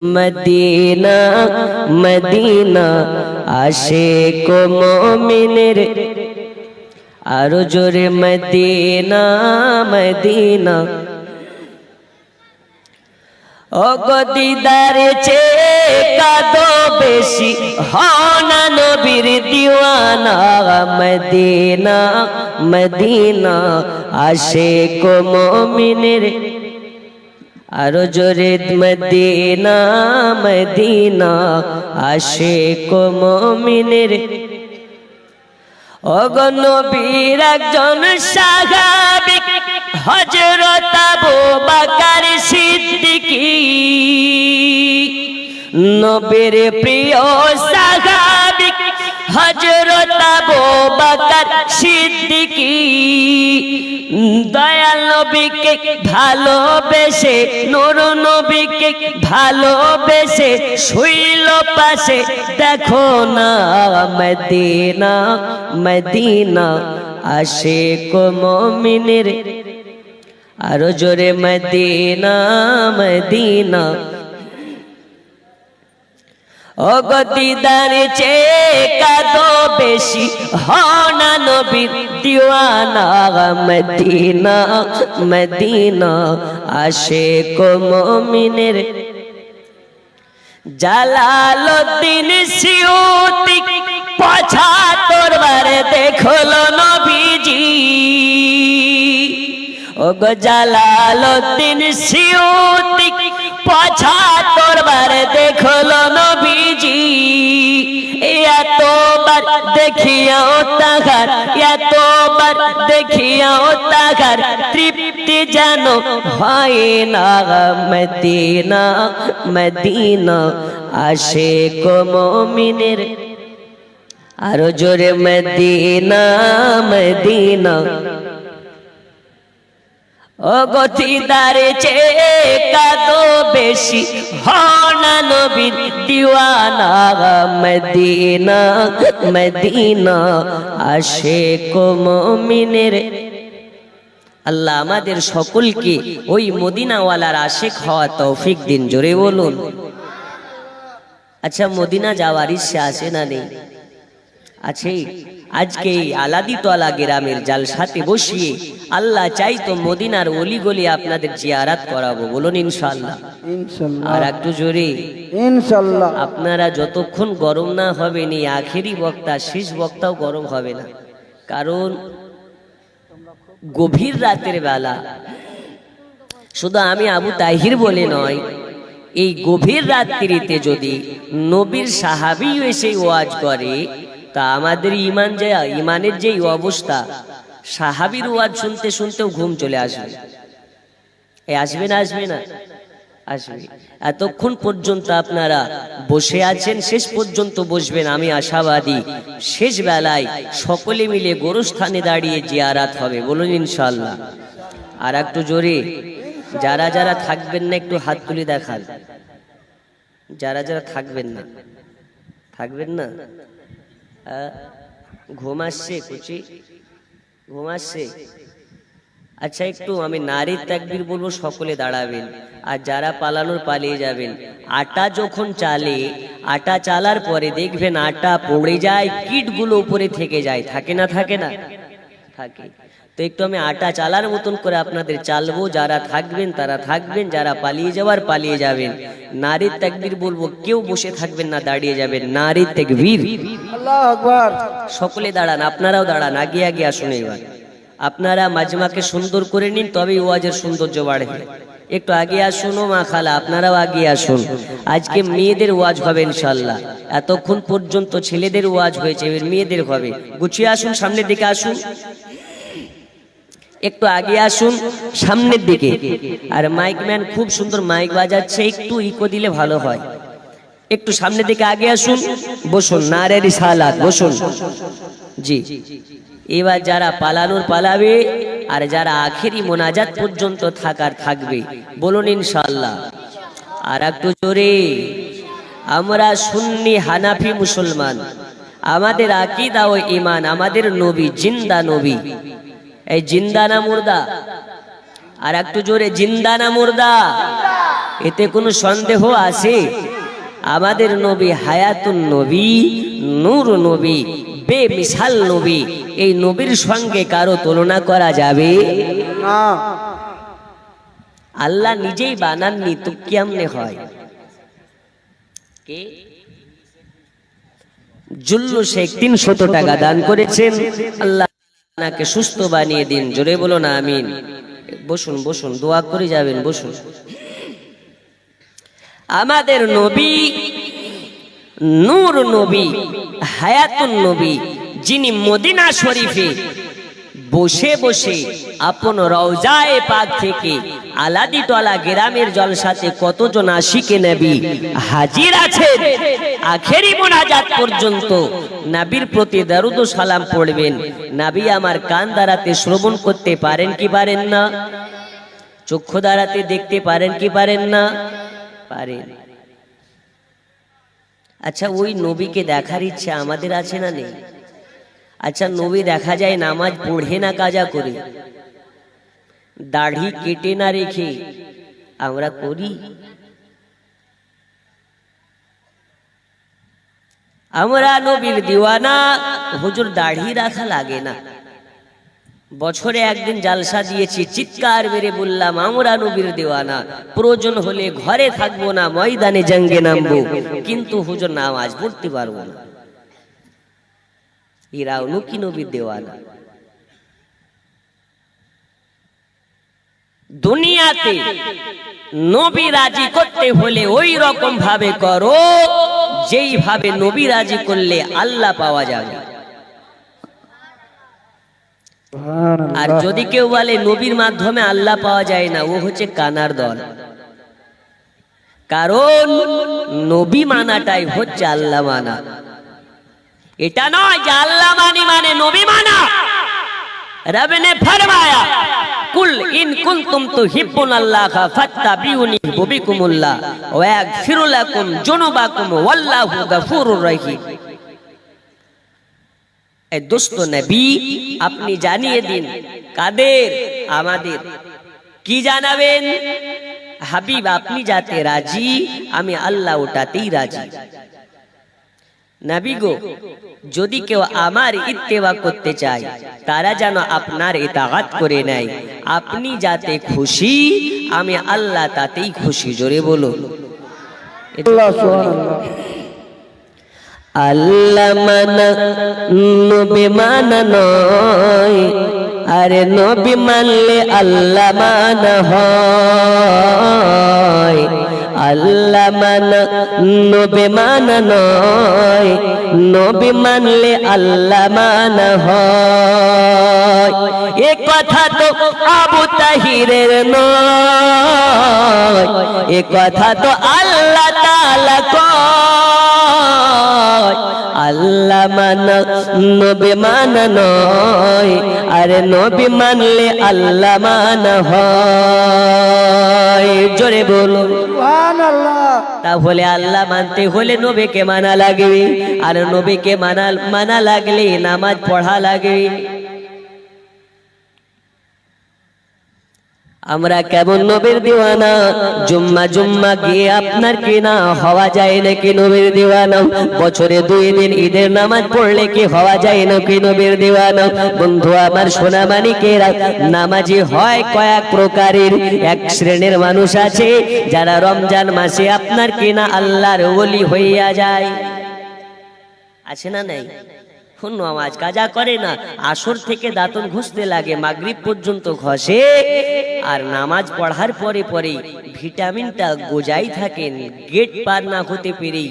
Medina Medina आशिक मोमिनेर आरो जोरे Medina Medina ओ गो दीदारे चे कादो बेशी होना नबीर दीवाना मदीना मदीना आशिक मोमिनेर आरो जोरे मदीना मदीना आशिक मोमिनेर ओगो नबीर एकजन साहाबी हजरत आबू बकर सिद्दीकी नबीर प्रिय साहाबी हजरत आबू बकर सिद्दीकी दयाल नबीके भालोबेसे नूर नबीके भालोबेसे शुइल पाशे देखो ना मदीना मदीना आशिक मोमिनेर आरो जोरे मदीना मदीना ओ गो दीदार चे कादो बेशी होना नबीर दीवाना मदीना मदीना आशिक मोमिनेर জালালউদ্দিন সিউতি ৭৫ বার দেখলো নবীজি ও গো জালালউদ্দিন সিউতি ৭৫ বার দেখলো নবীজি এতবার দেখিয়াও তাহার এতবার দেখিয়াও তাহার তৃপ্তি যেন হয় না মদিনা মদিনা আশিক মুমিনের আরো জোরে মদিনা মদিনা ও গো দিদারে চে কাদো বেশি হনা নবীর দিওয়ানা মদিনা মদিনা আশিক মুমিনের আল্লাহ আমাদের সকলকে ওই মদিনাওয়ালার আশিক হওয়া তৌফিক দিন জোরে বলুন। আচ্ছা মদিনা যাওয়ার ইচ্ছা আছে না নেই? আছে। আজকে আলাদিতলা গ্রামের জালসাতে বসিয়ে আল্লাহ চাই তো মদিনার অলি গলি আপনাদের জিয়ারাত করাবো, বলুন ইনশাআল্লাহ। আর একটু জোরে ইনশাআল্লাহ। আপনারা যতক্ষণ গরম না হবে নি আখেরি বক্তা শেষ বক্তাও গরম হবে না, কারণ গভীর রাতের বেলা শুধু আমি আবু তাহির বলে নয়, এই গভীর রাত্রিতে যদি নবীর সাহাবী এসে ওয়াজ করে তা আমাদের ইমানের যে অবস্থা, সাহাবীর ওয়াজ শুনতে শুনতেও ঘুম চলে আসবে। আসবে না আসবে না? আসবে। এতক্ষণ পর্যন্ত আপনারা বসে আছেন, শেষ পর্যন্ত বসবেন আমি আশাবাদী। শেষ বেলায় সকলে মিলে গোরস্থানে দাঁড়িয়ে জিয়ারাত হবে, বলুন ইনশাআল্লাহ। আর একটু জোরে যারা যারা থাকবেন না একটু হাত তুলে দেখান, যারা যারা থাকবেন না। থাকবেন না? ঘুম আসছে? কুচি ঘুম আসছে? আচ্ছা একটু আমি নারীর তাকবীর বলবো, সকলে দাঁড়াবেন। আর যারা পালানোর পালিয়ে যাবেন। আটা যখন চালে, আটা চালার পরে দেখবেন আটা পড়ে যায়, কিটগুলো উপরে থেকে যায়, থাকে না? থাকে না? থাকে। তো একটু আমি আটা চালার মতন করে আপনাদের চালবো, যারা থাকবেন তারা থাকবেন, যারা পালিয়ে যাওয়ার পালিয়ে যাবেন। নারীর তাকবীর বলবো, কেউ বসে থাকবেন না, দাঁড়িয়ে যাবেন। নারীর তাকবীর, আল্লাহু আকবার। সকলে দাঁড়ান, আপনারাও দাঁড়ান, আগে আগে আসুন। এবার আপনারা মাজমাকে সুন্দর করে নিন, তবেই ওয়াজের সৌন্দর্য বাড়বে। একটু আগে আসুন ও মা খালা, আপনারাও আগে আসুন। আজকে মেয়েদের ওয়াজ হবে ইনশাআল্লাহ। এতক্ষণ পর্যন্ত ছেলেদের ওয়াজ হয়েছে, এবার মেয়েদের হবে। গুছিয়ে আসুন, সামনের দিকে আসুন, একটু আগে আসুন সামনের দিকে। আর মাইকম্যান খুব সুন্দর মাইক বাজাচ্ছে, একটু ইকো দিলে ভালো হয়। একটু সামনের দিকে আগে আসুন, বসুন। নারে রিসালাত, বসুন। জি, এবার যারা পালানোর পালাবে, আর যারা আখেরি মোনাজাত পর্যন্ত থাকার থাকবে, বলুন ইনশাআল্লাহ। আর একটু জোরে। আমরা সুন্নি হানাফি মুসলমান, আমাদের আকীদা ও ঈমান, আমাদের নবী জিন্দা নবী। এই জিন্দা না মুর্দা? আর একটু জোরে, জিন্দা না মুর্দা? এতে কোনো সন্দেহ আছে? আমাদের নবী হায়াতুন নবী, নূর নবী, বেমিসাল নবী। এই নবীর সঙ্গে কারো তুলনা করা যাবে না। আল্লাহ নিজেই বানাননি তো কেমনে হয়? কে? জুল্লু শেখ 300 টাকা দান করেছেন। আল্লাহ আপনাকে সুস্থ বানিয়ে দিন। জোরে বলো না আমিন। বসুন বসুন, দোয়া করে যাবেন, বসুন। আমাদের নবী নূর নবী, হায়াতুন নবী, যিনি মদিনা শরীফে বসে বসে আপন রওজায়ে পাক থেকে আলাদিতলা গ্রামের জলসাতে কতজন আশিকে নবী হাজির আছেন। আখেরি মোনাজাত পর্যন্ত নবীর প্রতি দরুদ ও সালাম পড়বেন। নবী আমার কান দ্বারাতে শ্রবণ করতে পারেন কি পারেন না? চক্ষু দ্বারাতে দেখতে পারেন কি পারেন না? পারেন। আচ্ছা, ওই নবীকে দেখার ইচ্ছা আমাদের আছে না নেই? আচ্ছা, নবী দেখা যায় নামাজ পড়ে না কাজা করে, দাড়ি কেটে না রেখে, আমরা করি? আমরা নবীর দিওয়ানা। হুজুর দাড়ি রাখা লাগে না, বছরে একদিন জালসা দিয়েছি, চিৎকার মেরে বললাম আমরা নবীর দিওয়ানা, প্রয়োজন হলে ঘরে থাকবো না, ময়দানে জঙ্গে নামবো, কিন্তু হুজুর নামাজ পড়তে পারবো না। এরাও কি নবীর দেওয়ানা? দুনিয়াতে নবী রাজি করতে হলে ওই রকম ভাবে করো যেইভাবে নবী রাজি করলে আল্লাহ পাওয়া যাবে। আর যদি কেউ বলে নবীর মাধ্যমে আল্লাহ পাওয়া যায় না, ও হচ্ছে কানার দল। কারণ নবী মানাটাই হচ্ছে আল্লাহ মানা। এটা নয় যে আল্লাহ মানি মানে নবী মানা। রব ने फरमाया कुल इन कुंतुम तुहिब्बुनाल्लाह फत्तबिउनी युहब्बुकुमुल्लाह व यगफिर लकुम जुनुबाकुम वल्लाहु गफूरुर रहीम। ए दोस्त नबी, আপনি জানিয়ে দিন কাদের? আমাদের। কি জানাবেন? হাবিব আপনি যাতে রাজি, আমি আল্লাহ ওটাতেই রাজি। নবী গো, যদি কেউ আমার ইত্তেবা করতে চায় তারা যেন আপনার ইতাআত করে নেয়। আপনি যাতে খুশি, আমি আল্লাহ তাতেই খুশি। জোরে বলুন আল্লাহ মানা নবী মানা নয়, আরে নবী মানলে আল্লাহ মানা হয়। আল্লাহ মানা নবী মানা নয়, নবী মানলে আল্লাহ মানা হয়। এ কথা তো আবু তাহিরের নয়, এ কথা তো আল্লাহ তাআলা কয়। আল্লাহ মানা নবী মানা নয়, আরে নবী মানলে আল্লাহ মানা হয়। জোরে বলো সুবহানাল্লাহ। তাহলে আল্লাহ মানতে হলে নবীকে মানা লাগবে, আর নবীকে মানা লাগলে নামাজ পড়া লাগবে। আমরা কেমন নবীর দিওয়ানা, জুম্মা জুম্মা গিয়ে আপনার কি না হওয়া যায় নাকি নবীর দিওয়ানা? বছরে 2 দিন ঈদের নামাজ পড়লে কি হওয়া যায় নাকি নবীর দিওয়ানা? বন্ধু আমার সোনা মানিকেরা, নামাজি হয় কয়েক প্রকারের। এক শ্রেণীর মানুষ আছে যারা রমজান মাসে আপনার কি না আল্লাহর ওলি হইয়া যায়। আছে না নাই? নামাজ কাজা করে না, আসর থেকে দাঁতন ঘষতে লাগে, মাগরিব পর্যন্ত ঘষে, আর নামাজ পড়ার পরে পরে ভিটামিনটা গোজাই থাকেন, গেট পার না হতে পেরেই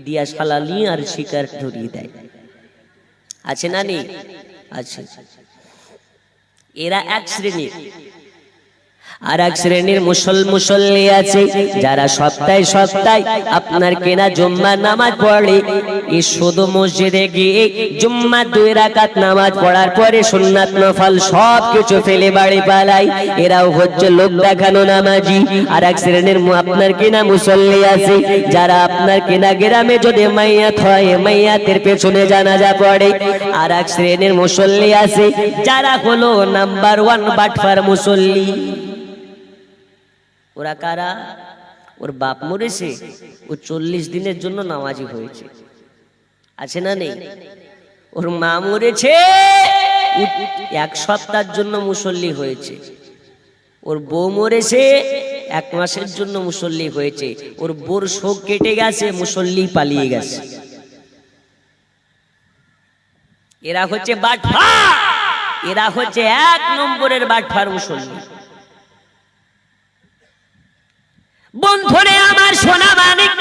দিয়া সালালি আর শিকার ধরিয়ে দেয়। আছে না নেই? আছে। এরা এক শ্রেণীর। আর এক শ্রেণীর মুসল্লি আছে যারা সপ্তাহে সপ্তাহে আপনার কেনা জুম্মার নামাজ পড়ে। এই শুধু মসজিদে গিয়ে জুম্মা 2 রাকাত নামাজ পড়ার পরে সুন্নাত নফল সব কিছু ফেলে বাড়ি পালায়। এরাও হচ্ছে লোক দেখানো নামাজি। আর এক শ্রেণীর আপনার কেনা মুসল্লি আছে যারা আপনার কেনা গ্রামে যদি মাইয়াত হয়, মাইয়াতের পেছনে জানাজা পড়ে। আর এক শ্রেণীর মুসল্লি আছে যারা হলো নাম্বার 1 বাটফার মুসল্লি। ওরা কারা? ওর বাপ মরেছে, ও 40 দিনের জন্য নামাজি হয়েছে, আছে না নেই? ওর মা মরেছে, ও 1 সপ্তাহের জন্য মুসল্লি হয়েছে। ওর বউ মরেছে, 1 মাসের জন্য মুসল্লি হয়েছে। ওর বোর শোক কেটে গেছে, মুসল্লি পালিয়ে গেছে। এরা হচ্ছে বাটফার, এরা হচ্ছে 1 নম্বরের বাটফার মুসল্লি। বন্ধুরে আমার সোনা মানিক,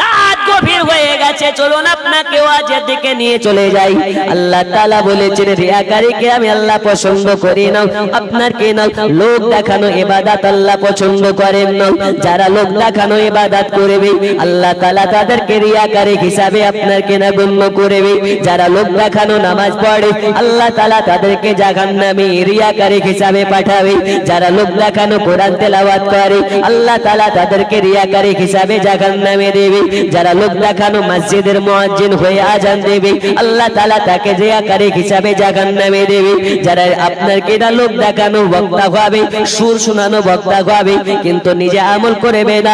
রাত গভীর হয়ে গেছে, চলুন আপনাকে ওয়াজের দিকে নিয়ে চলে যাই। আল্লাহ তাআলা বলেছেন, রিয়াকারীকে আমি আল্লাহ পছন্দ করি না। আপনার কে না লোক দেখানো ইবাদত আল্লাহ পছন্দ করেন না। যারা লোক দেখানো ইবাদত করবে আল্লাহ তাআলা তাদেরকে রিয়াকারী হিসাবে আপনার কে না গণ্য করবে। যারা লোক দেখানো নামাজ পড়ে আল্লাহ তাআলা তাদেরকে জাহান্নামে রিয়াকারী হিসাবে পাঠাবে। যারা লোক দেখানো কোরআন তেলাওয়াত করে আল্লাহ তাআলা তাদেরকে রিয়াকারী হিসাবে জাহান্নামে দেবে। যারা লোক দেখানো মসজিদের মুয়াজ্জিন হয়ে আজান দেবে আল্লাহ তাআলা তাকে রিয়াকারী হিসাবে জাহান্নামে দেবে। যারা আপনার কেনা লোক দেখানো বক্তা হবে, সুর শোনানো বক্তা হবে, কিন্তু নিজে আমল করবে না,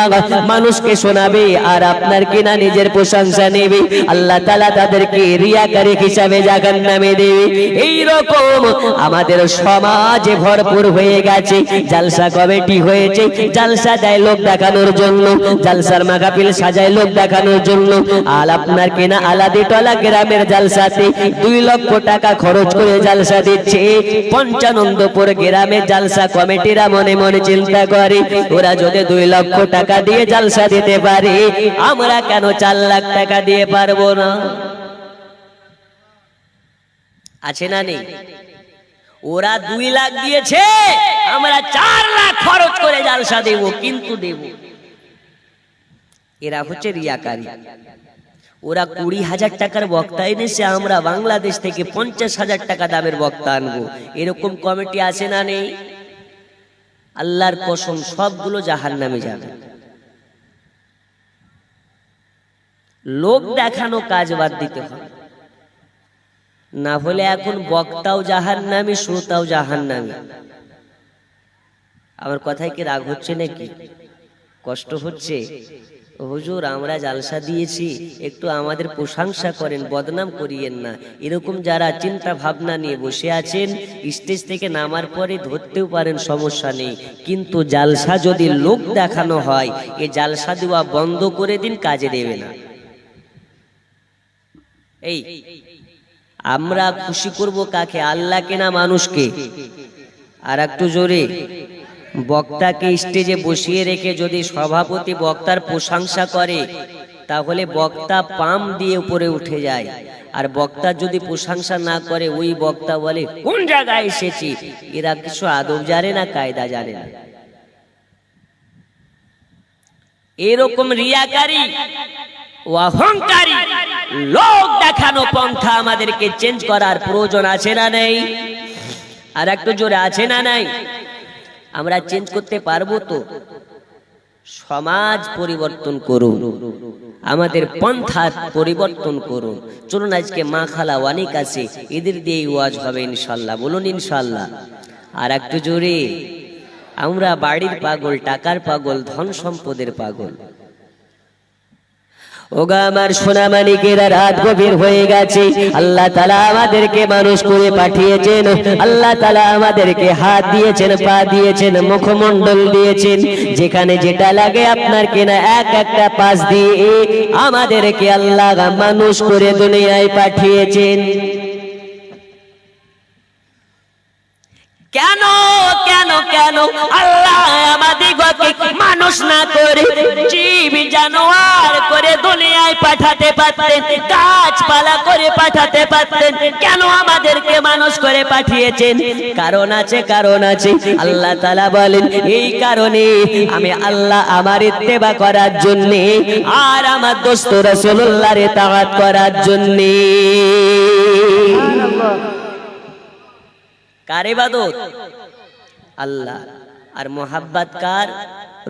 মানুষকে শোনাবে আর আপনার কেনা নিজের প্রশংসা নেবে, আল্লাহ তাআলা তাদেরকে রিয়াকারী হিসাবে জাহান্নামে দেবে। এই রকম আমাদের সমাজে ভরপুর হয়ে গেছে। জালসা কমিটি হয়েছে, জালসা দেয় লোক দেখানোর জন্য, জালসার মাহফিল সাজায় লোক দেখানোর জন্য। আর আপনার কেনা আলাদিটলা গ্রামের জালসাতে 2 লক্ষ টাকা খরচ করে জালসা দিচ্ছে। পঞ্চানন্দপুর গ্রামের জালসা কমিটিরা মনে মনে চিন্তা করে, ওরা যদি 2 লক্ষ টাকা দিয়ে জালসা দিতে পারে, আমরা কেন 4 লাখ টাকা দিয়ে পারবো না? আছে না নেই? ওরা 2 লাখ দিয়েছে, আমরা 4 লাখ খরচ করে জালসা দেব, কিন্তু দেব। এরা হচ্ছে রিয়াকারী। ওরা 20,000 টাকার বক্তা এনেছে, আমরা বাংলাদেশ থেকে 50,000 টাকা দামের বক্তা আনবো। এরকম কমিটি আছে না নেই? আল্লাহর কসম সবগুলো জাহান্নামে যাবে। লোক দেখানো কাজ বাদ দিতে হবে, না হলে এখন বক্তাও জাহান্নামী, শ্রোতাও জাহান্নামী। আমার কথায় কি রাগ হচ্ছে নাকি? কষ্ট হচ্ছে? হুজুর আমরা জালসা দিয়েছি, একটু আমাদের প্রশংসা করেন, বদনাম করিয়েন না। এরকম যারা চিন্তা ভাবনা নিয়ে বসে আছেন, স্টেজ থেকে নামার পরে ধরতেও পারেন, সমস্যা নেই, কিন্তু জালসা যদি লোক দেখানো হয়, এ জালসা দেওয়া বন্ধ করে দিন, কাজে দেবে না। এই আমরা খুশি করব কাকে? আল্লাহকে না মানুষকে? আর একটু জোরে, বক্তাকে স্টেজে বসিয়ে রেখে যদি সভাপতি বক্তার প্রশংসা করে, তাহলে বক্তা পাম দিয়ে উপরে উঠে যায়। আর বক্তা যদি প্রশংসা না করে, ওই বক্তা বলে কোন জায়গায় এসেছি। এরা কিছু আদব জানে না, কায়দা জানে না। এরকম রিয়াকারী ও অহংকারী লোক দেখানো পন্থা আমাদেরকে চেঞ্জ করার প্রয়োজন আছে না নেই? আর একটু জোরে, আছে না নাই? আমরা চেঞ্জ করতে পারবো তো? সমাজ পরিবর্তন করুন, আমাদের পন্থা পরিবর্তন করুন। চলুন আজকে মা খালা অনেক আছে, এদের দিয়ে ওয়াজ হবে ইনশাল্লাহ। বলুন ইনশাল্লাহ। আর একটু জোরে, আমরা বাড়ির পাগল, টাকার পাগল, ধন সম্পদের পাগল। ওগা আমার সোনা মানিকেরা, রাত গভীর হয়ে গেছে। আল্লাহ তাআলা আমাদেরকে মানুষ করে পাঠিয়েছেন, আল্লাহ তাআলা আমাদেরকে হাত দিয়েছেন, পা দিয়েছেন, মুখমণ্ডল দিয়েছেন, যেখানে যেটা লাগে আপনার কেনা এক একটা পাশ দিয়ে আমাদেরকে আল্লাহ মানুষ করে দুনিয়ায় পাঠিয়েছেন। কেন কেন কেন আল্লাহ আমাদিগকে মানুষ না করে জীব জানোয়ার করে দুনিয়ায় পাঠাতে পারতেন, গাছপালা করে পাঠাতে পারতেন? কেন আমাদেরকে মানুষ করে পাঠিয়েছেন? কারণ আছে, কারণ আছে। আল্লাহ তাআলা বলেন, এই কারণে আমি আল্লাহ আমার ইত্তেবা করার জন্য আর আমার দোস্ত রাসূলুল্লাহর ইতাআত করার জন্য। কার ইবাদত? আল্লাহ। আর মোহাব্বত কার?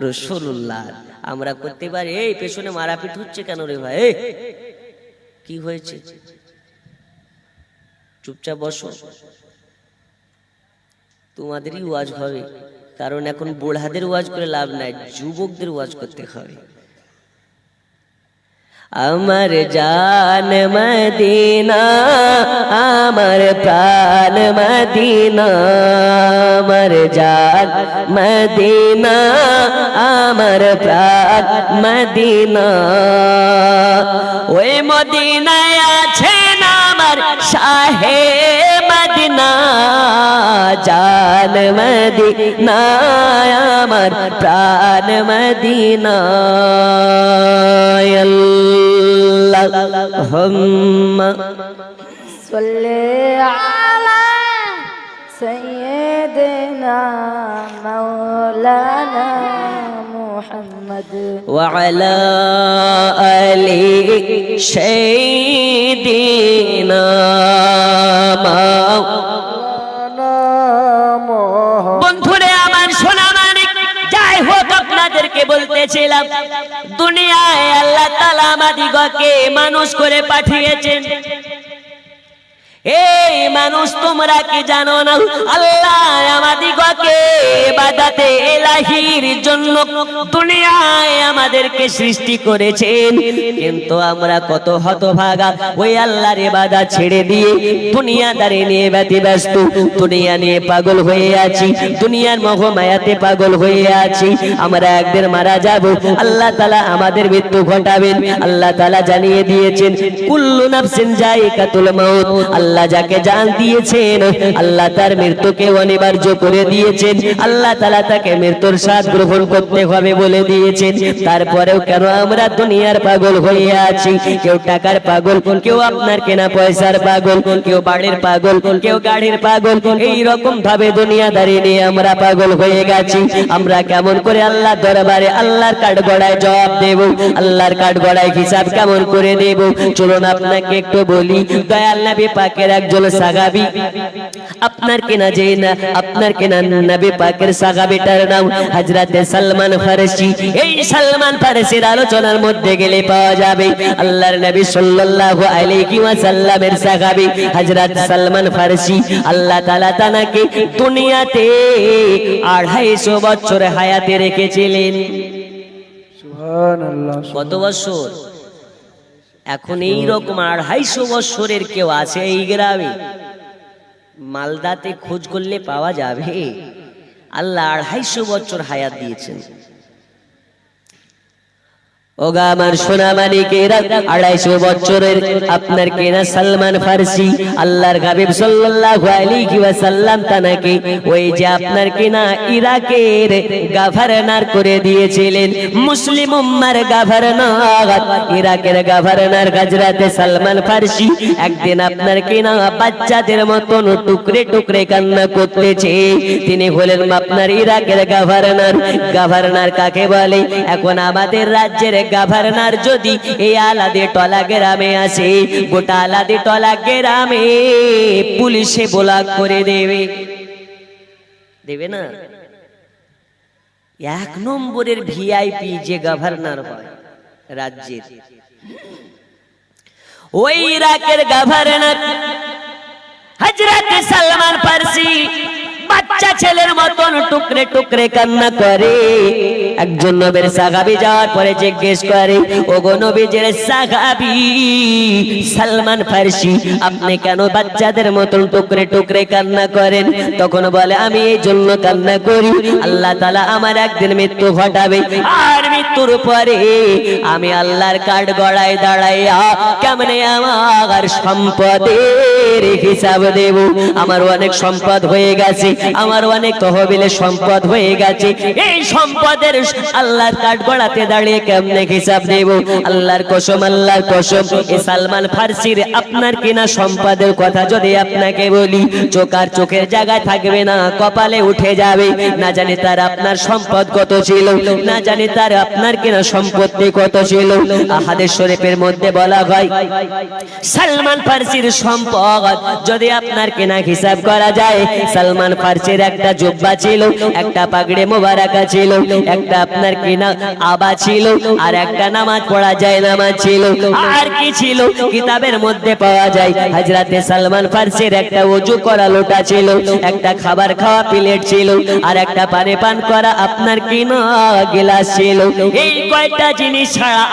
রাসূলুল্লাহ। আমরা করতে পারি। এই পেছনে মারাপিট হচ্ছে কেন রে ভাই? কি হয়েছে? চুপচাপ বসো। তোমাদেরই ওয়াজ হবে, কারণ এখন বুড়াদের ওয়াজ করে লাভ নাই, যুবকদের ওয়াজ করতে হবে। আমার জান মদিনা, আমার প্রাণ মদিনা, আমার জান মদিনা, আমার প্রাণ মদিনা। ওই মদিনায় আছেন আমার শাহে মদিনা, জান মদিনা, আমার প্রাণ মদিনা। আল্লাহুম্মা সাল্লি আলা সাইয়্যিদিনা মাওলানা মুহাম্মদ ওয়া আলা আলি সাইয়্যিদিনা মাওলানা মুহাম্মদ। বন্ধুরে আমার সোনা মানিক, যাই হোক আপনাদেরকে বলতেছিলাম, দুনিয়ায় আল্লাহ তাআলা আমাদিগকে মানুষ করে পাঠিয়েছেন। এই মানুষ তোমরা কি জানো না, আল্লাহ আমাদিগকে ইবাদতে ইলাহির জন্য দুনিয়ায় আমাদেরকে সৃষ্টি করেছেন, কিন্তু আমরা কত হতভাগা ওই আল্লাহর ইবাদত ছেড়ে দিয়ে দুনিয়াদারি নিয়ে ব্যতিব্যস্ত, দুনিয়া নিয়ে পাগল হয়ে আছি, দুনিয়ার মোহমায়াতে পাগল হয়ে আছি। আমরা একদিন মারা যাব, আল্লাহ তাআলা আমাদের মৃত্যু ঘটাবেন। আল্লাহ তাআলা জানিয়ে দিয়েছেন, কুল্লু নাফসিন যায়িকাতুল মাউত। আল্লাহ যাকে জান দিয়েছেন, আল্লাহ তার মৃত্যুকে অনিবার্য করে দিয়েছেন। আল্লাহ তাআলা তাকে মৃত্যুর স্বাদ গ্রহণ করতে হবে বলে দিয়েছেন। তারপরেও কেন আমরা দুনিয়ার পাগল হয়ে আছি? কেউ টাকার পাগল, কেউ আপনার কেনা পয়সার পাগল, কেউ বাড়ির পাগল, কেউ গাড়ির পাগল। এই রকম ভাবে দুনিয়াদারি নিয়ে আমরা পাগল হয়ে গেছি। আমরা কেমন করে আল্লাহ দরবারে আল্লাহর কাঠগড়ায় জবাব দেব? আল্লাহর কাঠগড়ায় হিসাব কেমন করে দেব? চলুন আপনাকে একটু বলি। দয়াল নবী পাকের একজন সাহাবী, আপনার কেনা যে না, আপনার কেনা নবী পাকের সাহাবীটার নাম হযরতে সালমান ফারসি। এই সালমান ফারসির আলোচনার মধ্যে গেলে পাওয়া যাবে আল্লাহর নবী সাল্লাল্লাহু আলাইহি ওয়াসাল্লামের সাহাবী হযরত সালমান ফারসি। আল্লাহ তাআলা তাকে দুনিয়াতে 250 বছর হায়াতে রেখেছিলেন। সুবহানাল্লাহ। কত বছর? এখন এই রকম 250 বছরের কেউ আছে এই গ্রামে? মালদাতে খোঁজ করলে পাওয়া যাবে। আল্লাহ 250 বছর হায়াত দিয়েছেন। ওগা আমার সোনা মানিকেরা, 250 বছরের আপনার কেনা সালমান ফারসি, আল্লাহর হাবিব সাল্লাল্লাহু আলাইহি ওয়াসাল্লাম তাকে ওই যে আপনার কেনা ইরাকের গভর্নর করে দিয়েছিলেন, মুসলিম উম্মার গভর্নর, ইরাকের গভর্নর হযরতে সালমান ফারসি। একদিন আপনার কেনা বাচ্চাদের মতন টুকরে টুকরে কান্না করতেছে। তিনি হলেন আপনার ইরাকের গভর্নর। গভর্নর কাকে বলে? এখন আমাদের রাজ্যের গভর্নর যদি এই আলাদে টলা গ্রামে আসে, গোটা আলাদে টলা গ্রামে পুলিশে ব্লক করে দেবে, দেবে না? 1 নম্বরের ভিআইপি যে গভর্নর হয় রাজ্যের, ওই ইরাকের গভর্নর হযরত সালমান ফারসি বাচ্চা ছেলের মতন টুকরে টুকরে কান্না করে। একজন নবীর সাহাবী যাওয়ার পরে জিজ্ঞেস করে, ওগো নবীজির সাহাবী সালমান ফারসি, আপনি কেন বাচ্চাদের মতন টুকরে টুকরে কান্না করেন? তখন বলে, আমি এই জন্য কান্না করি, আল্লাহ তাআলা আমার একদিন মৃত্যু ঘটাবে, আর মৃত্যুর পরে আমি আল্লাহর কাঠ গড়ায় দাঁড়াইয়া কেমনে আমার সম্পদের হিসাব দেব। আমার অনেক সম্পদ হয়ে গেছে, আমার অনেক তহবিলের সম্পদ হয়ে গেছে, এই সম্পদের আল্লাহর কাঠ গড়াতে দাঁড়িয়ে কেমনে হিসাব দেব? আল্লাহর কসম, আল্লাহর কসম, এই সালমান ফারসির আপনার কিনা সম্পদের কথা যদি আপনাকে বলি, চোখার চোখের জায়গায় থাকবে না, কপালে উঠে যাবে। না জানি তার আপনার সম্পদ কত ছিল, না জানি তার আপনার কিনা সম্পত্তি কত ছিল। হাদিস শরীফের মধ্যে বলা হয়, সালমান ফারসির সম্পদ যদি আপনার কেনা হিসাব করা যায়, সালমান ফার্সির একটা জুব্বা ছিল, একটা পাগড়ি মোবারকা ছিল, একটা আপনার কেনা আবা ছিল, আর একটা নামাজ পড়া যায় নামাজ ছিল, আর কি ছিল কিতাবের মধ্যে পাওয়া যায়। হযরতে সালমান ফার্সির একটা ওযু করা লোটা ছিল, একটা খাবার খাওয়া প্লেট ছিল, আর একটা পানি পান করা আপনার কিনা গ্লাস ছিল। এই কয়টা জিনিস ছাড়া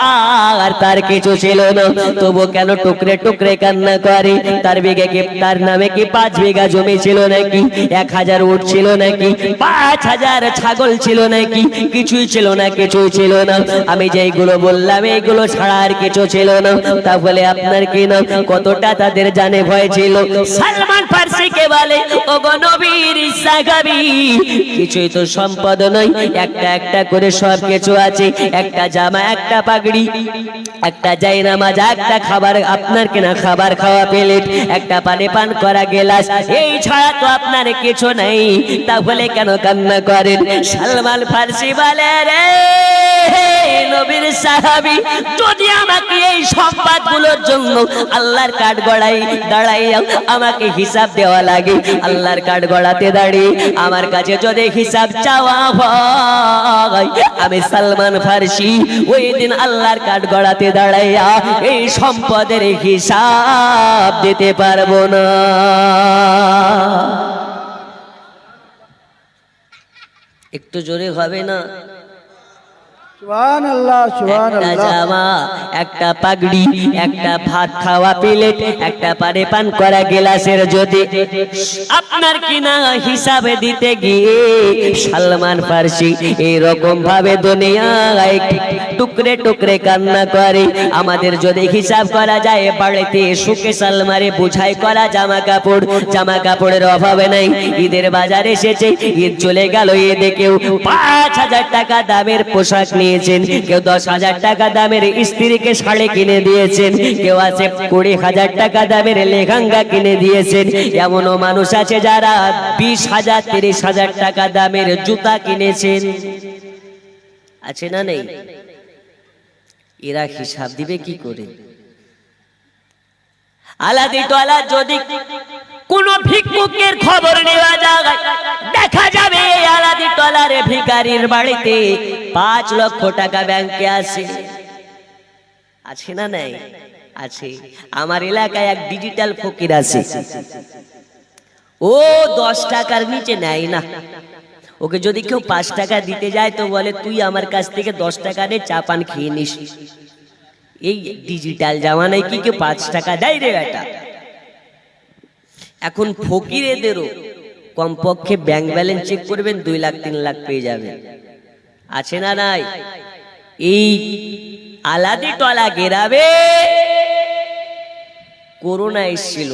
আর তার কিছু ছিল না। তবু কেন টুকরে টুকরে কান্না করে? তার বিঘে কি, তার নামে কি 5 বিঘা জমি ছিল নাকি? 1000 উট ছিল নাকি? 5000 ছাগল ছিল নাকি? কিছুই ছিল না, কিছুই ছিল না। আমি যেইগুলো বললাম এইগুলো ছাড়া আর কিছু ছিল না। তাহলে আপনার কি না কতটা তাদের জানে ভয় ছিল? সালমান ফার্সিকে বলে, ওগো নবীর সাহাবী, কিছুই তো সম্পদ নয়, একটা একটা করে সব কিছু আছে। একটা জামা, একটা পাগড়ি, একটা জায়নামাজ, একটা খাবার আপনার কেনা খাবার খাওয়া প্লেট, একটা পানি পান করা গ্লাস, এই ছাড়া তো আপনার কিছু নাই। তাহলে কেন কান্না করেন? সালমান ফার্সি বলে, রে নবীর সাহাবী, যদি আমাকে এই সম্পদগুলোর জন্য আল্লাহর কাঠ গড়াই দাঁড়াইয়া আমাকে হিসাব দেওয়া লাগে, আল্লাহর কাঠ গড়াতে দাঁড়িয়ে আমার কাছে যদি হিসাব চাওয়া হয়, আমি সালমান ফার্সি ওই দিন আল্লাহর কাঠ গড়াতে দাঁড়াইয়া এই সম্পদের হিসাব দিতে পারবো না। একটু জোরে হবে না? সুবহানাল্লাহ, একটা সুবহানাল্লাহ। জামা, একটা পাগড়ি, একটা ভাত খাওয়া প্লেট, একটা পানি পান করা গ্লাসের যদি আপনার কিনা হিসাবে দিতে গিয়ে সালমান ফার্সি এরকম ভাবে দুনিয়ায় টুকরে টুকরে কান্না করে। আমাদের যদি হিসাব করা যায়, বাড়িতে সুখে সালমারে বুঝাই করা জামা কাপড়ের অভাবে নাই। ঈদের বাজার এসেছে, ঈদ চলে গেল, ঈদে কেউ 5000 টাকা দামের পোশাক নিয়েছেন, কেউ 10,000 টাকা দামের স্ত্রীকে শাড়ি কিনে দিয়েছেন, কেউ আছে 20,000 টাকা দামের লেহেঙ্গা কিনে দিয়েছেন। এমনও মানুষ আছে যারা 20,000 30,000 টাকা দামের জুতা কিনেছেন। আছে না নেই? এরা হিসাব দিবে কি করে? আলাদি টলা যদি কোন ভিক্ষুকের খবর নেওয়া যায়, দেখা যাবে আলাদি টলার ভিখারির বাড়িতে 5 লক্ষ টাকা ব্যাংকে আছে। আছে না নাই? আছে। আমার এলাকায় এক ডিজিটাল ফকির আছে, ও 10 টাকার নিচে নেয় না। ওকে যদি কেউ 5 টাকা দিতে যায় তো বলে, তুই আমার কাছ থেকে 10 টাকা নে, চা পান খেয়ে নিস। এই ডিজিটাল জামানায় কি কেউ 5 টাকা দেয় রে বেটা? এখন ফকিরেদেরও কমপক্ষে ব্যাংক ব্যালেন্স চেক করবেন, 2 লাখ 3 লাখ পেয়ে যাবেন। আছে না নাই? এই আলাদি টলা গেরাবে করোনা এসেছিল,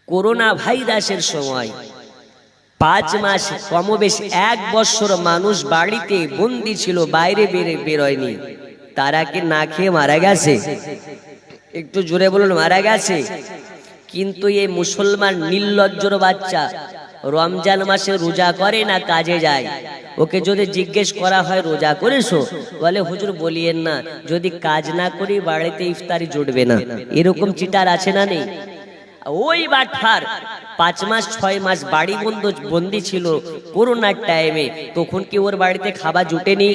করোনা ভাইরাসের সময় 5 মাস, কমবেশ 1 বছর মানুষ বাড়িতে বন্দি ছিল, বাইরে বেরোয়নি। তারা কি না খেয়ে মারা গেছে? একটু জোরে বলুন, মারা গেছে। কিন্তু এই মুসলমান নির্লজ্জর বাচ্চা রমজান মাসে রোজা করে না, কাজে যায়। ওকে যদি জিজ্ঞেস করা হয় রোজা করেছো, বলে হুজুর বলিয়েন না, যদি কাজ না করি বাড়িতে ইফতারি জুটবে না। এরকম চিটার আছে না নেই? ওই বাঠার 5 মাস 6 মাস বাড়ি বন্দি ছিল করোনার টাইমে, তখন কি ওর বাড়িতে খাবার জুটেনি?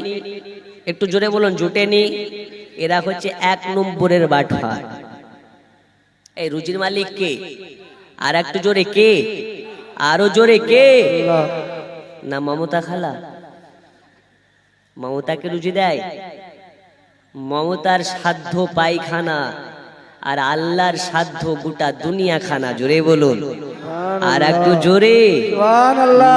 একটু জোরে বলুন, জুটেনি? এরা হচ্ছে 1 নম্বরের বাঠার। এই রুজির মালিক কে? আর একটু জোরে কে? আরো জোরে কে? না মমতা খালা? মমতাকে রুজি দেয়? মমতার সাধ্য পায়খানা আর আল্লাহর সাধ্য গোটা দুনিয়া খানা। জোরে বলুন, আর একটু জোরে। সুবহানাল্লাহ।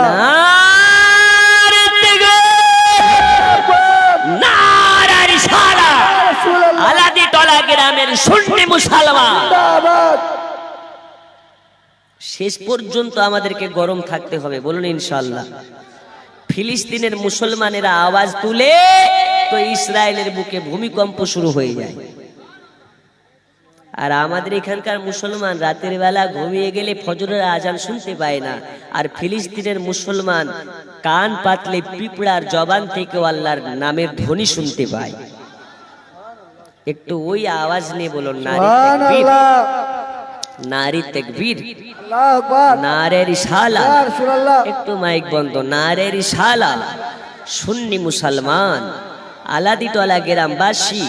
আলাদি টলা গ্রামের সুন্নি মুসলমান, শেষ পর্যন্ত আমাদেরকে গরম থাকতে হবে, বলুন ইনশাআল্লাহ। ফিলিস্তিনের মুসলমানেরা আওয়াজ তুলে তো ইসরায়েলের বুকে ভূমিকম্প শুরু হয়ে যায়। আর আমাদের এখানকার মুসলমান রাতের বেলা ঘুমিয়ে গেলে ফজরের আজান শুনতে পায় না, আর ফিলিস্তিনের মুসলমান কান পাতলে পিঁপড়ার জবান থেকে আল্লাহর নামের ধ্বনি শুনতে পায়। একটু ওই আওয়াজ নিয়ে বলুন না। নারী তাকবীর, আল্লাহু আকবার, নারে রিসালা, ইয়া রাসূলুল্লাহ। একটু মাইক বন্ধ, নারে রিসালা, সুন্নি মুসলমান, আলাদিতলা গ্রামবাসী,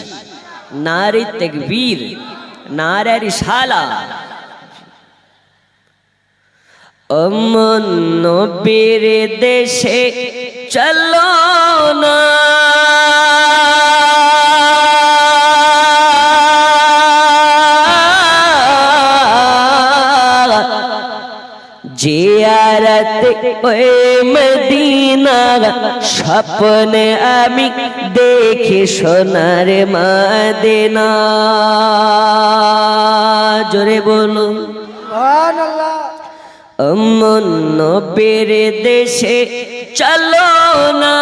নারী তাকবীর, নারে রিসালা। অমন নবীর দেশে চলো না, জিয়ারত ওই মদিনা স্বপ্নে আমি দেখি সোনার মদিনা। জোরে বলুন সুবহানাল্লাহ। অমন নবীর দেশে চলো না,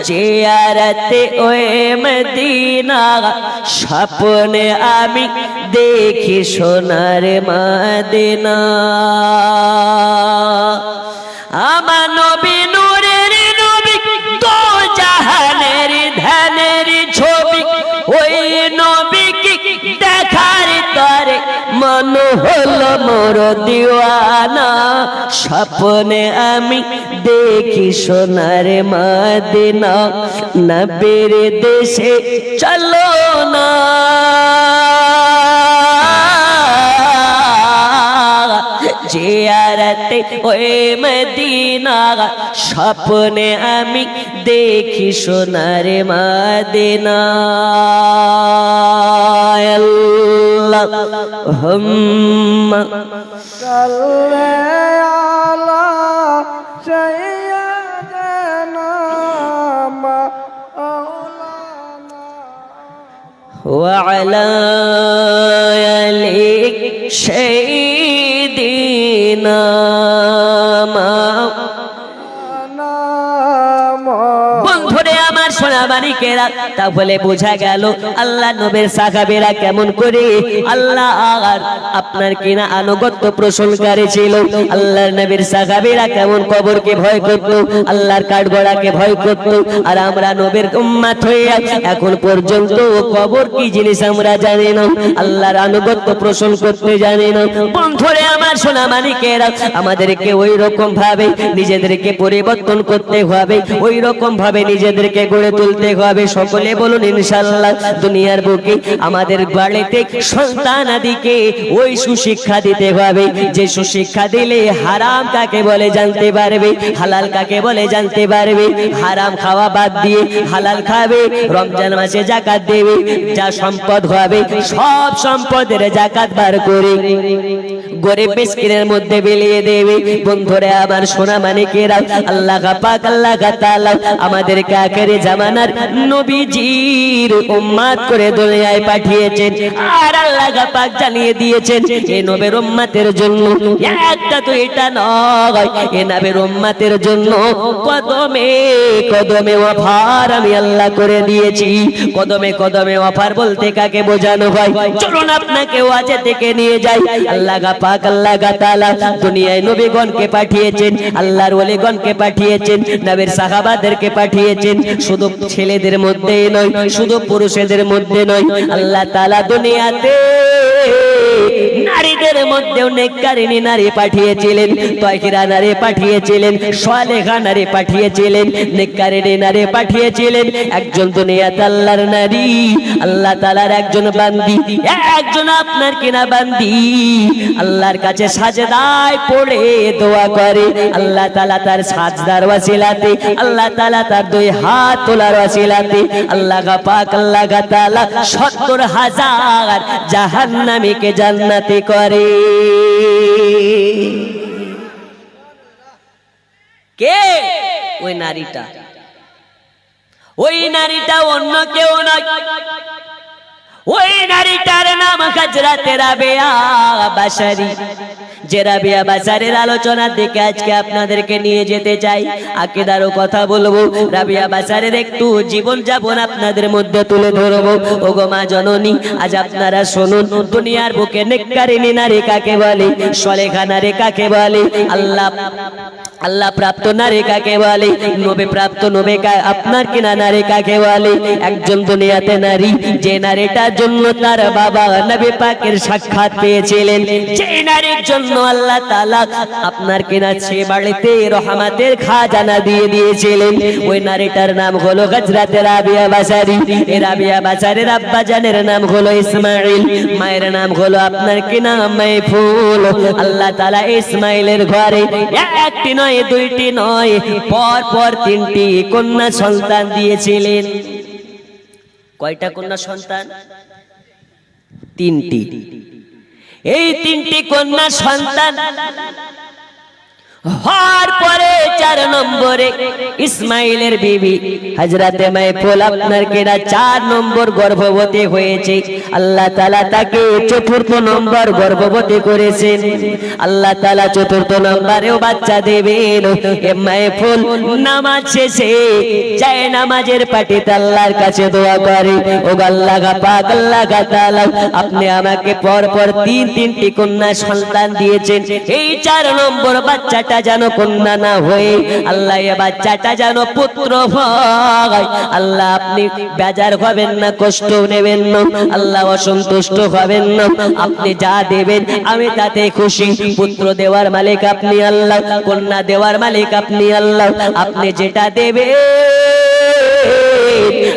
জিয়ারতে ওই মদিনা স্বপ্নে আমি দেখি সোনার মদিনা। আমার নবী নূরের নবী, দো জাহানের ধ্যানের ছবি, ওই নবীকে দেখার তরে মন হলো মোর দিওয়ানা। স্বপ্নে আমি দেখি সোনার মদিনা, নবীর দেশে চলো না, জিয়ারতে ওই মদিনা স্বপ্নে আমি দেখি সোনার মদিনা। আল্লাহুম্মা সাল্লি আলা সাইয়্যিদিনা মাওলানা ওয়া আলা আলি সাইয়্যিদিনা বন্ধুরে আমার সোনা মানিকেরা, তাহলে বোঝা গেল আল্লাহ নবীর সাহাবীরা কেমন করে আল্লাহ আর আপনার কিনা আনুগত্য পোষণকারী ছিল। আল্লাহর নবীর সাহাবীরা কেমন কবরকে ভয় করত, আল্লাহর কাঠগড়াকে ভয় করত। আর আমরা নবীর উম্মত হয়ে এখন পর্যন্ত কবর কি জিনিস আমরা জানি না, আল্লাহর আনুগত্য পোষণ করতে জানি না। বন্ধুরে আমার সোনা মানিকেরা, আমাদেরকে ওই রকম ভাবে নিজেদেরকে পরিবর্তন করতে হবে, ওই রকম ভাবে নিজেদেরকে গড়ে তুলতে হবে। সকলে বলুন ইনশাআল্লাহ। দুনিয়ার বুকে আমাদের বাড়িতে সন্তান আদিকে ওই সুশিক্ষা দিতে হবে, যে সুশিক্ষা দিলে হারাম কাকে বলে জানতে পারবে, হালাল কাকে বলে জানতে পারবে। হারাম খাওয়া বাদ দিয়ে হালাল খাবে, রমজান মাসে যাকাত দেবে, যা সম্পদ হবে সব সম্পদের যাকাত বার করে গরিব মিসকিনের মধ্যে বিলিয়ে দেবে। বন্ধুরা আমার সোনা মানিকেরা, আল্লাহ পাক আল্লাহ তাআলা আমাদেরকে আখেরি জামানার নবীজির উম্মত করে দুনিয়ায় পাঠিয়েছেন। আর আল্লাহ পাক জানিয়ে দিয়েছেন এই নবীর উম্মতের জন্য একটা তো এটা নয়, এই নবীর উম্মতের জন্য কদমে কদমে অফার আমি আল্লাহ করে দিয়েছি। কদমে কদমে অফার বলতে কাকে বোঝানো হয়, চলুন আপনাকে ওয়াজে থেকে নিয়ে যাই। আল্লাহ পাক আল্লাহ তাআলা দুনিয়ায় নবীগণকে পাঠিয়েছেন, আল্লাহর ওলিগণকে পাঠিয়েছেন, নবীর সাহাবাদেরকে পাঠিয়েছেন। শুধু ছেলেদের মধ্যে নয়, শুধু পুরুষদের মধ্যে নয়, আল্লাহ তাআলা দুনিয়াতে নারীদের মধ্যেও নেককারিনী নারী পাঠিয়েছিলেন, তাহিরা নারী পাঠিয়েছিলেন, সালেহা নারী পাঠিয়েছিলেন, নেককারিনী নারী পাঠিয়েছিলেন। একজন দুনিয়াতে আল্লাহর নারী, আল্লাহ তাআলার একজন বান্দি, একজন আপনার কিনা বান্দি আল্লাহর কাছে সাজদায় পড়ে দোয়া করে। আল্লাহ তাআলা তার সাজদার ওয়াসিলাতে, আল্লাহ তাআলা তার দুই হাত তোলার ওয়াসিলাতে আল্লাহ পাক আল্লাহ তাআলা ৭০,০০০ জাহান্নামীকে জান্নাতি করে। কে? ওই নারীটা, ওই নারীটা অন্য কেউ নয়। ওই নারীটার নাম হযরত রাবিয়া বাশারী। যে রাবিয়া বাশারীর আলোচনার দিকে আজকে আপনাদেরকে নিয়ে যেতে চাই, আকীদারও কথা বলবো, রাবিয়া বাশারীর একটু জীবন যাপন আপনাদের মধ্যে তুলে ধরবো। ওগো মা জননী, আজ আপনারা শুনুন, দুনিয়ার বুকে নেককারিনী নারী কাকে বলে, সালেহা নারী কাকে বলে। আল্লাহ প্রাপ্ত নারী কাকে বলে, নবী প্রাপ্ত নবী আপনার কিনা নারী কাকে বলে? একজন দুনিয়াতে নারী, যে নারীটার জন্য তার বাবা নবী পাকের সাক্ষাৎ পেয়েছিলেন, যে নারীর জন্য আল্লাহ তাআলা আপনার কিনা সে বাড়িতে রহমতের খাজানা দিয়ে দিয়েছিলেন, ওই নারীটার নাম হলো হযরত রাবিয়া বাসারী। এই রাবিয়া বাসারীর আব্বা জানের নাম হলো ইসমাইল, মায়ের নাম হলো আপনার কিনা মাইফুল। আল্লাহ তাআলা ইসমাইলের ঘরে একটি নয়, দুইটি নয়, পর পর তিনটি কন্যা সন্তান দিয়েছিলেন। কয়টা কন্যা সন্তান? তিনটি। এই তিনটি কন্যা সন্তান হওয়ার পরে 4 নম্বরে ইসমাইলের বিবি হযরতে মাইফুল আপনার কিনা 4 নম্বর গর্ভবতী হয়েছে। আল্লাহ তাআলা তাকে 4র্থ নম্বর গর্ভবতী করেছেন। আল্লাহ তাআলা 4র্থ নম্বরেও বাচ্চা দেবেন। এ মাইফুল নামাজ শেষে যায় নামাজের পাটিতে আল্লাহর কাছে দোয়া করে, ও আল্লাহ পাক, আল্লাহ তাআলা আপনি আমাকে পর পর তিনটি কন্যা সন্তান দিয়েছেন, এই 4 নম্বর বাচ্চাটা যেন কন্যা না হয়ে আল্লাহ এ বাচ্চাটা যেন পুত্র হয়। আল্লাহ আপনি বেজার হবেন না, কষ্ট নেবেন না, আল্লাহ অসন্তুষ্ট হবেন না, আপনি যা দেবেন আমি তাতে খুশি। পুত্র দেওয়ার মালিক আপনি আল্লাহ, কন্যা দেওয়ার মালিক আপনি আল্লাহ, আপনি যেটা দেবেন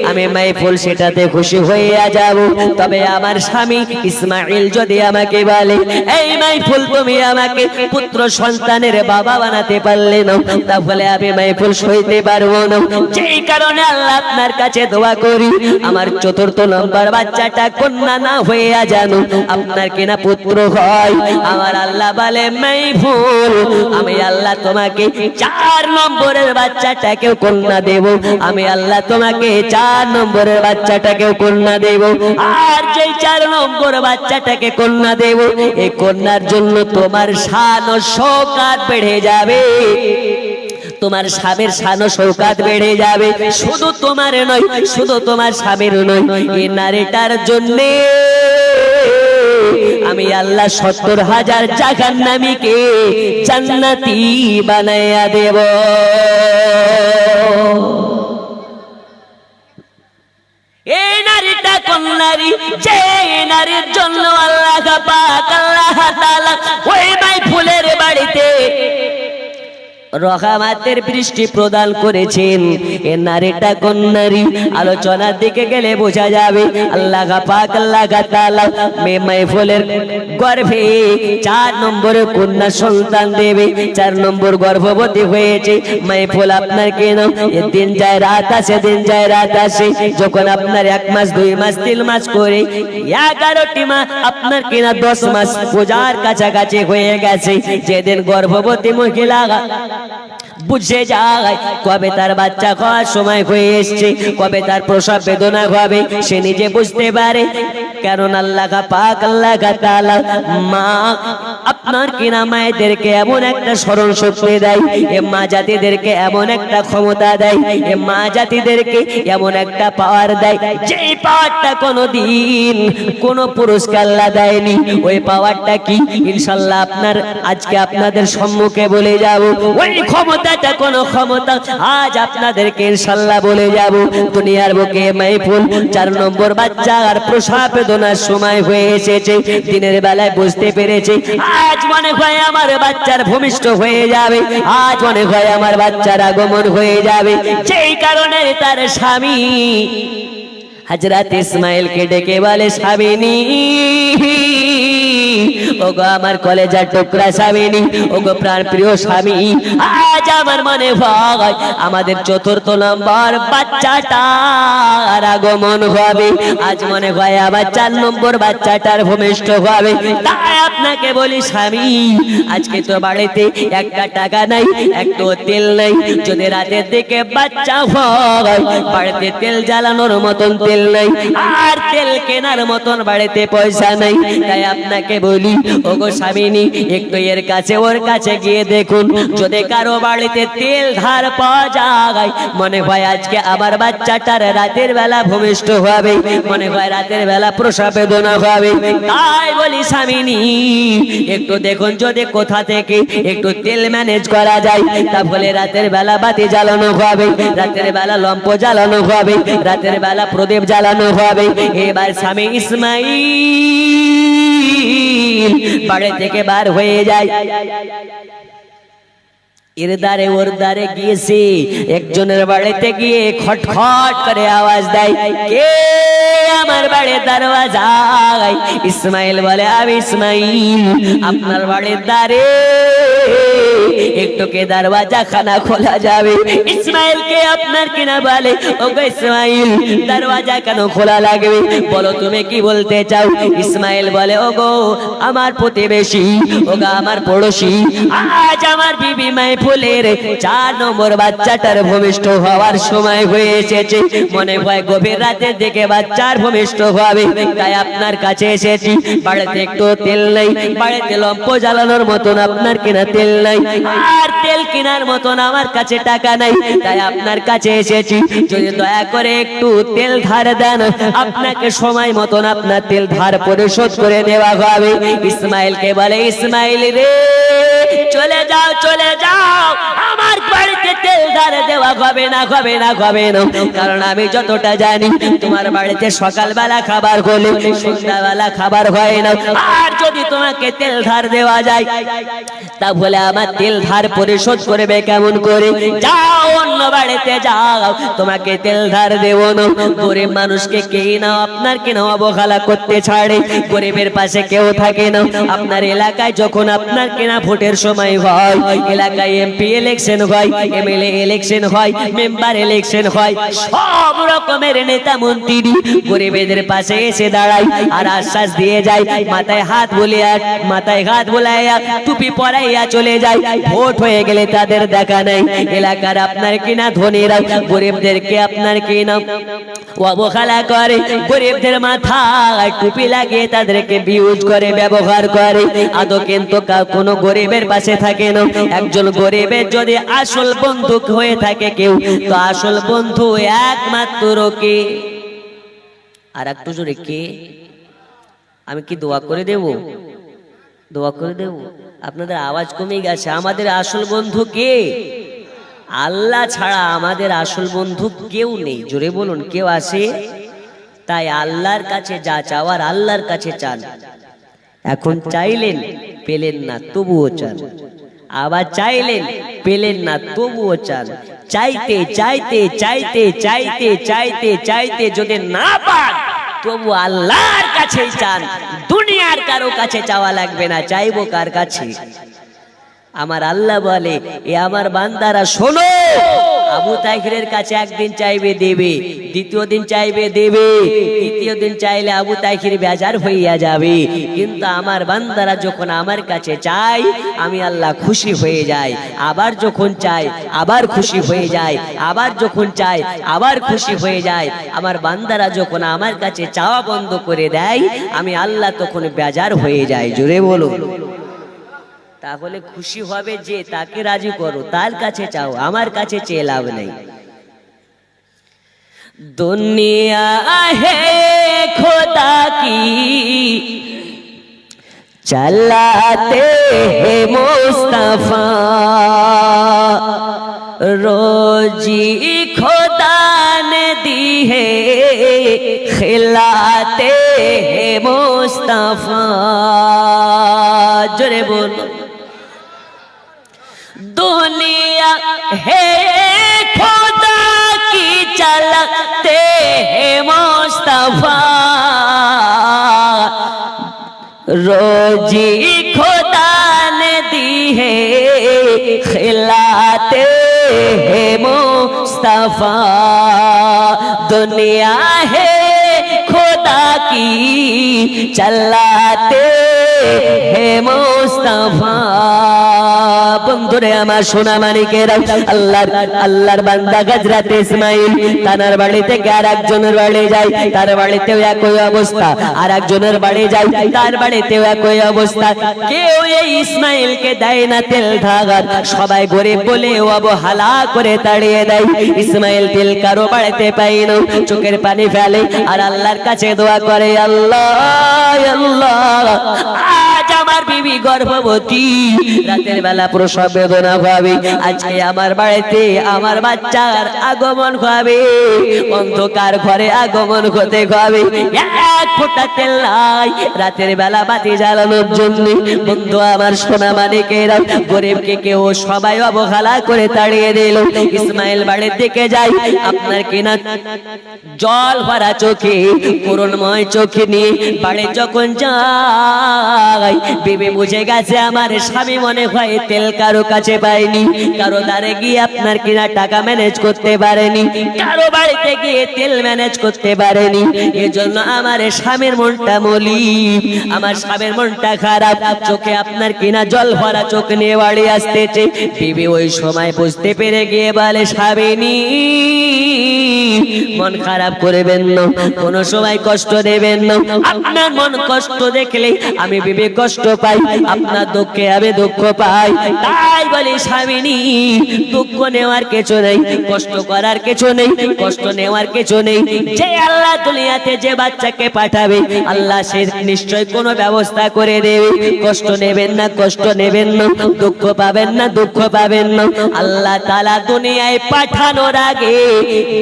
আমি মাইফুল সেটাতে খুশি হয়ে যাব। তবে আমার স্বামী ইসমাইল যদি আমাকে বলে, এই মাইফুল তুমি আমাকে পুত্র সন্তানের বাবা বানাতে পারলে না, তাহলে আমি মাইফুল সইতে পারবো না। যেই কারণে আল্লাহ আপনার কাছে দোয়া করি, আমার 4র্থ নম্বর বাচ্চাটা কন্যা না হয়ে জানো আপনার কিনা পুত্র হয়। আমার আল্লাহ বলে, মাইফুল আমি আল্লাহ তোমাকে 4 নম্বরের বাচ্চাটাকেও কন্যা দেব, আমি আল্লাহ তোমাকে 4 নম্বরের বাচ্চাটাকেও কন্যা দেব। আর যেই 4 নম্বর বাচ্চাটাকে কন্যা দেব, এই কন্যার জন্য তোমার শান ও শৌকত বেড়ে যাবে, তোমার স্বামীর শান ও শৌকত বেড়ে যাবে। শুধু তোমার নয়, শুধু তোমার স্বামীর নয়, এই নারীটার জন্য আমি আল্লাহ 70,000 জাহান্নামীকে জান্নাতি বানাইয়া দেব। এই নারীটা কোন নারী? যে নারীর জন্য আল্লাহ পাক, আল্লাহ তাআলা ওই মাইফুলের বাড়িতে রহমতের বৃষ্টি প্রদান করেছেন। এ নারীটা কোন নারী? আলোচনার দিকে গেলে বোঝা যাবে। আল্লাহ পাক, আল্লাহ তাআলা মাইফুলের গর্ভে 4 নম্বরে কন্যা সন্তান দেবে। 4 নম্বর গর্ভবতী হয়েছে মাইফুল আপনার কেন? দিন যায় রাত আসে, দিন যায় রাত আসে। যখন আপনার 1 মাস 2 মাস 3 মাস করে 11টি মাস আপনার কিনা 10 মাস পূজার কাছাকাছি হয়ে গেছে, যেদিন গর্ভবতী মহিলা বুঝে যায় কবে তার বাচ্চা হওয়ার সময় হয়ে এসছে, কবে তার প্রসব বেদনা হবে, সে নিজে বুঝতে পারে। কারণ আল্লাহ পাক, আল্লাহ তাআলা মা আপনার কিনা মায়েদেরকে এমন একটা স্মরণ শক্তি দেয়, এ মা জাতিদেরকে এমন একটা ক্ষমতা দেয়, এ মা জাতিদেরকে এমন একটা পাওয়ার দেয়, যে পাওয়ারটা কোনোদিন কোনো পুরস্কার আল্লাহ দেয়নি। ওই পাওয়ারটা কি? ইনশাআল্লাহ আজকে আপনাদের সম্মুখে বলে যাব। ওই ক্ষমতাটা কোন ক্ষমতা আজ আপনাদেরকে ইনশাআল্লাহ বলে যাব। দুনিয়ার বুকে মাইফুল 4 নম্বর বাচ্চা আর প্রসব বেদনার সময় হয়ে এসেছে, দিনের বেলায় বুঝতে পেরেছে আজ মনে হয় আমার বাচ্চার ভূমিষ্ঠ হয়ে যাবে, আজ মনে হয় আমার বাচ্চার আগমন হয়ে যাবে। যেই কারণে তার স্বামী হযরত ইসমাইলকে ডেকে বলে, স্বামীনি, ওগো আমার কলেজার টুকরা স্বামীনি, ওগো প্রাণ প্রিয় স্বামী, আজ আমার মনে হয় আমাদের 4র্থ নম্বর বাচ্চাটার আগমন হবে, আজ মনে হয় আবার 4 নম্বর বাচ্চাটার ভূমিষ্ঠ হবে। তাই আপনাকে বলি স্বামী, আজকে তো বাড়িতে 1টা টাকা নাই, একটু তেল নাই, যদি রাতের দিকে বাচ্চা হয় বাড়িতে তেল জ্বালানোর মতন তেল নাই, আর তেল কেনার মতন বাড়িতে পয়সা নাই, তাই আপনাকে বলি, ওগো স্বামিনী একটু এর কাছে ওর কাছে গিয়ে দেখুন, যদি কারো বাড়িতে তেল ধার পাওয়া যায়, মনে হয় আজকে আমার বাচ্চাটার রাতের বেলা ভূমিষ্ঠ হবে, মনে হয় রাতের বেলা প্রসব বেদনা হবে। তাই বলি স্বামিনী একটু দেখুন যদি কোথা থেকে একটু তেল ম্যানেজ করা যায়, তাহলে রাতের বেলা বাতি জ্বালানো হবে, রাতের বেলা লম্প জ্বালানো হবে, রাতের বেলা প্রদীপ জ্বালানো হবে। এবার স্বামী ইসমাইল বাড়ি থেকে বার হয়ে যায়, এর দ্বারে ওর দ্বারে গিয়েছে, একজনের বাড়িতে গিয়ে খটখট করে আওয়াজ দেয়, কে আমার বাড়ির দরওয়াজায়? ইসমাইল বলে, আমি ইসমাইল, আপনার বাড়ির দ্বারে একটু কে দরওয়াজা খানা খোলা যাবে? ইসমাইল কে আপনার কিনা বলে, ওগো ইসমাইল দরওয়াজা কেন খোলা লাগবে, বলো তুমি কি বলতে চাও? ইসমাইল বলে, ওগো আমার প্রতিবেশী, ওগো আমার পড়োশি, আজ আমার বিবি মাইফুলের 4 নম্বর বাচ্চাটার ভূমিষ্ঠ হওয়ার সময় হয়ে এসেছে, মনে হয় গভীর রাতের দিকে বাচ্চার ভূমিষ্ঠ হবে, তাই আপনার কাছে এসেছি। বাড়িতে একটু তেল নেই, বাড়িতে লম্প জ্বালানোর মতন আপনার কিনা তেল নাই, আর তেল কেনার মতন আমার কাছে টাকা নাই, তাই আপনার কাছে এসেছি, যদি দয়া করে একটু তেল ধার দেন, আপনাকে সময় মতন আপনার তেল ধার পরিশোধ করে দেওয়া হবে। ইসমাইলকে বলে, ইসমাইল রে চলে যাও, চলে যাও, আমার বাড়িতে তেল ধার দেওয়া হবে না, হবে না, হবে না, কারণ আমি যতটা জানি তোমার বাড়িতে সকালবেলা খাবার হলে সন্ধ্যাবেলা খাবার হয় না, আর যদি তোমাকে তেল ধার দেওয়া যায় তাহলে আমার তেল ধার পরিশোধ করবে কেমন করে? যাও অন্য বাড়িতে যাও, তোমাকে তেল ধার দেব না। গরিব মানুষকে কেই না আপনার কেন অবহেলা করতে ছাড়ে, গরিবের পাশে কেউ থাকে না। আপনার এলাকায় যখন আপনার কেনা ভোটের সময় হয়, এলাকায় এমপি ইলেকশন হয়, এমএলএ ইলেকশন হয়, মেম্বার ইলেকশন হয়, সব রকমের নেতা মন্ত্রী গরিবের পাশে এসে দাঁড়ায় আর আশ্বাস দিয়ে যায়, মাথায় হাত বুলাইয়া টুপি পরাইয়া চলে যায়। ভোট হয়ে গেলে তাদের দেখা নাই। এলাকার আপনার কিনা ধনীরা গরিবদেরকে আপনার কিনা অবহেলা করে, গরিবদের মাথায় টুপি লাগিয়ে তাদেরকে বিউজ করে, ব্যবহার করে। আদৌ কিন্তু কোনো গরিবের পাশে থাকে না। একজন গরিবের যদি আসল বন্ধু হয়ে থাকে কেউ, তো আসল বন্ধু একমাত্র কে? আর একটু জোরে কে? আমি কি দোয়া করে দেব? দোয়া করে দেব? আপনাদের আওয়াজ কমে গেছে। আমাদের আসল বন্ধু কে? আল্লাহ ছাড়া আমাদের আসল বন্ধু কেউ নেই। জোরে বলুন, কেউ আছে? তাই আল্লাহর কাছে যা চাওয়ার আল্লাহর কাছে চান। এখন চাইলেন পেলেন না, তবুও চান। আবার চাইলেন পেলেন না, তবুও চান। চাইতে চাইতে চাইতে চাইতে চাইতে চাইতে যদি না পান, তবু আল্লাহর কাছেই চান। দুনিয়ার কারো কাছে চাওয়া লাগবে না। চাইবো কার কাছে? আমার আল্লাহ বলে, এ আমার বান্দারা শোনো, আবু তাহিরের কাছে একদিন চাইবে দেবে, দ্বিতীয় দিন চাইবে দেবে, তৃতীয় দিন চাইলে আবু তাহির বেজার হইয়া যাবে। কিন্তু আমার বান্দারা যখন আমার কাছে চাই, আমি আল্লাহ খুশি হয়ে যাই। আবার যখন চাই আবার খুশি হয়ে যায়, আবার যখন চাই আবার খুশি হয়ে যায়। আমার বান্দারা যখন আমার কাছে চাওয়া বন্ধ করে দেয়, আমি আল্লাহ তখন বেজার হয়ে যাই। জোরে বলো। তাহলে খুশি হবে যে তাকে রাজি করো, তার কাছে চাও, আমার কাছে চেয়ে লাভ নেই। দুনিয়া হে খোদা কি চলাতে হে মুস্তাফা, रोजी खुदा ने दी है खिलाते हैं मुस्तफा। जोरे बोलो। दुनिया है खुदा की चलते हैं मुस्तफा, रोजी खुदा ने दी है खिलाते है मुस्तफा। दुनिया है खुदा की चलाते হে মুস্তাফা। বন্ধুরে আমার সোনা মানিকেরা, আল্লাহর বান্দা হযরত ইসমাঈল তার বাড়ি থেকে আর একজনের বাড়ি যায়, তার বাড়িতেও একই অবস্থা, আর একজনের বাড়ি যায়, তার বাড়িতেও একই অবস্থা। কেউ এই ইসমাঈলকে দেয় না তেল ঢাকার, সবাই গরিব বলে অবহেলা করে তাড়িয়ে দেয়। ইসমাঈল তেল কারো বাড়িতে পাই না, চোখের পানি ফেলে আর আল্লাহর কাছে দোয়া করে, আল্লাহ আল্লাহ, আজ আমার বিবি গর্ভবতী, রাতের বেলা প্রসব বেদনা পাবে, আজকে আমার বাড়িতে আমার বাচ্চার আগমন হবে, অন্ধকার ঘরে আগমন হতে হবে, এক ফোঁটা তেল নাই রাতের বেলা বাতি জ্বালানোর জন্য। বন্ধু আমার সোনা মানিকেরা, গরিবকে কেউ সবাই অবহেলা করে তাড়িয়ে দিল। ইসমাঈল বাড়ির দিকে যায়, আপনার কিনা জল ভরা চোখে, করুণময় চোখে নিয়ে বাড়ি যখন যায়, বিবি বুঝে গেছে আমার স্বামী মনে হয় তেল কারো কাছে পায়নি, কারো দ্বারে গিয়ে আপনার কিনা টাকা ম্যানেজ করতে পারেনি, কারো বাড়িতে গিয়ে তেল ম্যানেজ করতে পারেনি, এজন্য আমার স্বামীর মনটা মলিন, আমার স্বামীর মনটা খারাপ, চোখে আপনার কিনা জল ভরা চোখ নিয়ে বাড়ি আসতেছে। বিবি ওই সময় বুঝতে পেরে গিয়ে বলে, স্বামী মন খারাপ করবেন না, কোনো সময় কষ্ট দেবেন না, আপনার মন কষ্ট দেখলে আমি বিবি কষ্ট পাই, আপনার দুঃখে আমি দুঃখ পাই, তাই বলি স্বামী দুঃখ নেওয়ার কিছু নেই, কষ্ট করার কিছু নেই, কষ্ট নেওয়ার কিছু নেই। যে আল্লাহ দুনিয়াতে যে বাচ্চাকে পাঠাবে, আল্লাহ সে নিশ্চয় কোনো ব্যবস্থা করে দেবে। কষ্ট নেবেন না, কষ্ট নেবেন না, দুঃখ পাবেন না, দুঃখ পাবেন না। আল্লাহ তাআলা দুনিয়ায় পাঠানোর আগে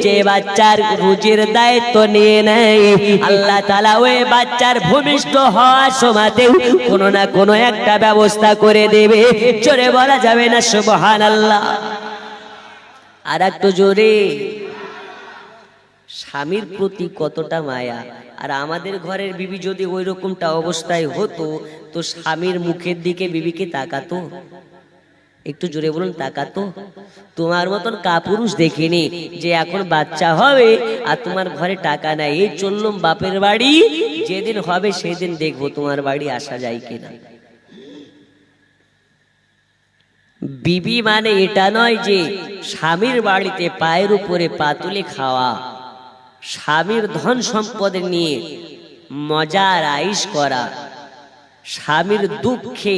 যে বাচ্চার রুজির দায়িত্ব নিয়ে নেয়, আল্লাহ তাআলা ওই বাচ্চার ভূমিষ্ঠ হওয়ার সময়তেও কোনো না কোনো একটা ব্যবস্থা করে দেবে। জোরে বলা যাবে না সুবহানাল্লাহ? আর একটু জোরে। স্বামীর প্রতি কতটা মায়া। আর আমাদের ঘরের বিবি যদি ওই রকমটা অবস্থায় হতো, তো স্বামীর মুখের দিকে বিবিকে তাকাতো? একটু জোরে বলুন, তাকাতো? তোমার মতন কাপুরুষ দেখিনি যে এখন বাচ্চা হবে আর তোমার ঘরে টাকা নাই, এই চললাম বাপের বাড়ি, যেদিন হবে সেদিন দেখবো তোমার বাড়ি আসা যায় কিনা। বিবি মানে এটা নয় যে স্বামীর বাড়িতে পায়ের উপরে পা তুলে খাওয়া, স্বামীর ধন সম্পদ নিয়ে মজার আইশ করা, স্বামীর দুঃখে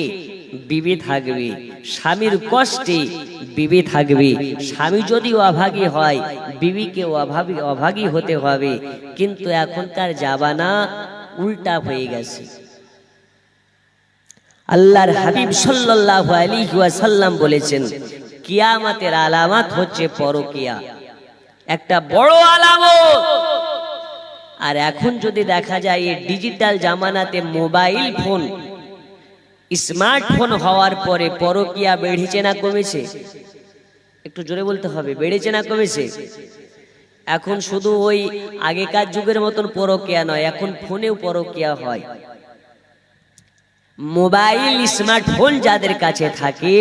বিবি থাকবে, স্বামীর কষ্টে বিবি থাকবে। স্বামী যদি অভাগী হয়, বিবিকে অভাগী হতে হবে। কিন্তু এখনকার জামানা উল্টা হয়ে গেছে। আল্লাহর হাবিব সাল্লাল্লাহু আলাইহি ওয়াসাল্লাম বলেছেন, কিয়ামতের আলামত হচ্ছে পরকিয়া, একটা বড় আলামত। আর এখন যদি দেখা যায় এই ডিজিটাল জামানাতে মোবাইল ফোন, স্মার্টফোন হওয়ার পরে পরকিয়া বেড়েছে না কমেছে? একটু জোরে বলতে হবে, বেড়েছে না কমেছে? এখন শুধু ওই আগেকার যুগের মতন পরকিয়া নয়, এখন ফোনেও পরকিয়া হয়। মোবাইল স্মার্টফোন যাদের কাছে থাকে,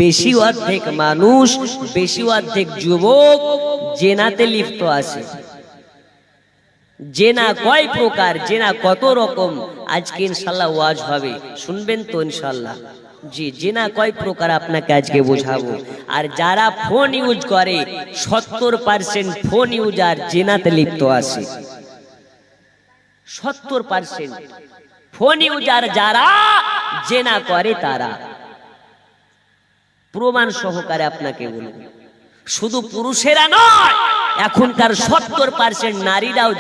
বেশি অর্ধেক মানুষ, বেশি অর্ধেক যুবক জেনাতে লিপ্ত আছে। জেনা কয় প্রকার, জেনা কত রকম, আজকে ইনশাআল্লাহ ওয়াজ হবে, শুনবেন তো ইনশাআল্লাহ? জি, জেনা কয় প্রকার আপনাকে আজকে বোঝাবো। আর যারা ফোন ইউজ করে, 70% ফোন ইউজার জেনাতে লিপ্ত আছে। 70% ফোন ইউজার যারা জেনা করে তারা। প্রমাণ সহকারে আপনাকে বলবো, শুধু পুরুষেরা নয়, এখনকার 70% নারীরাও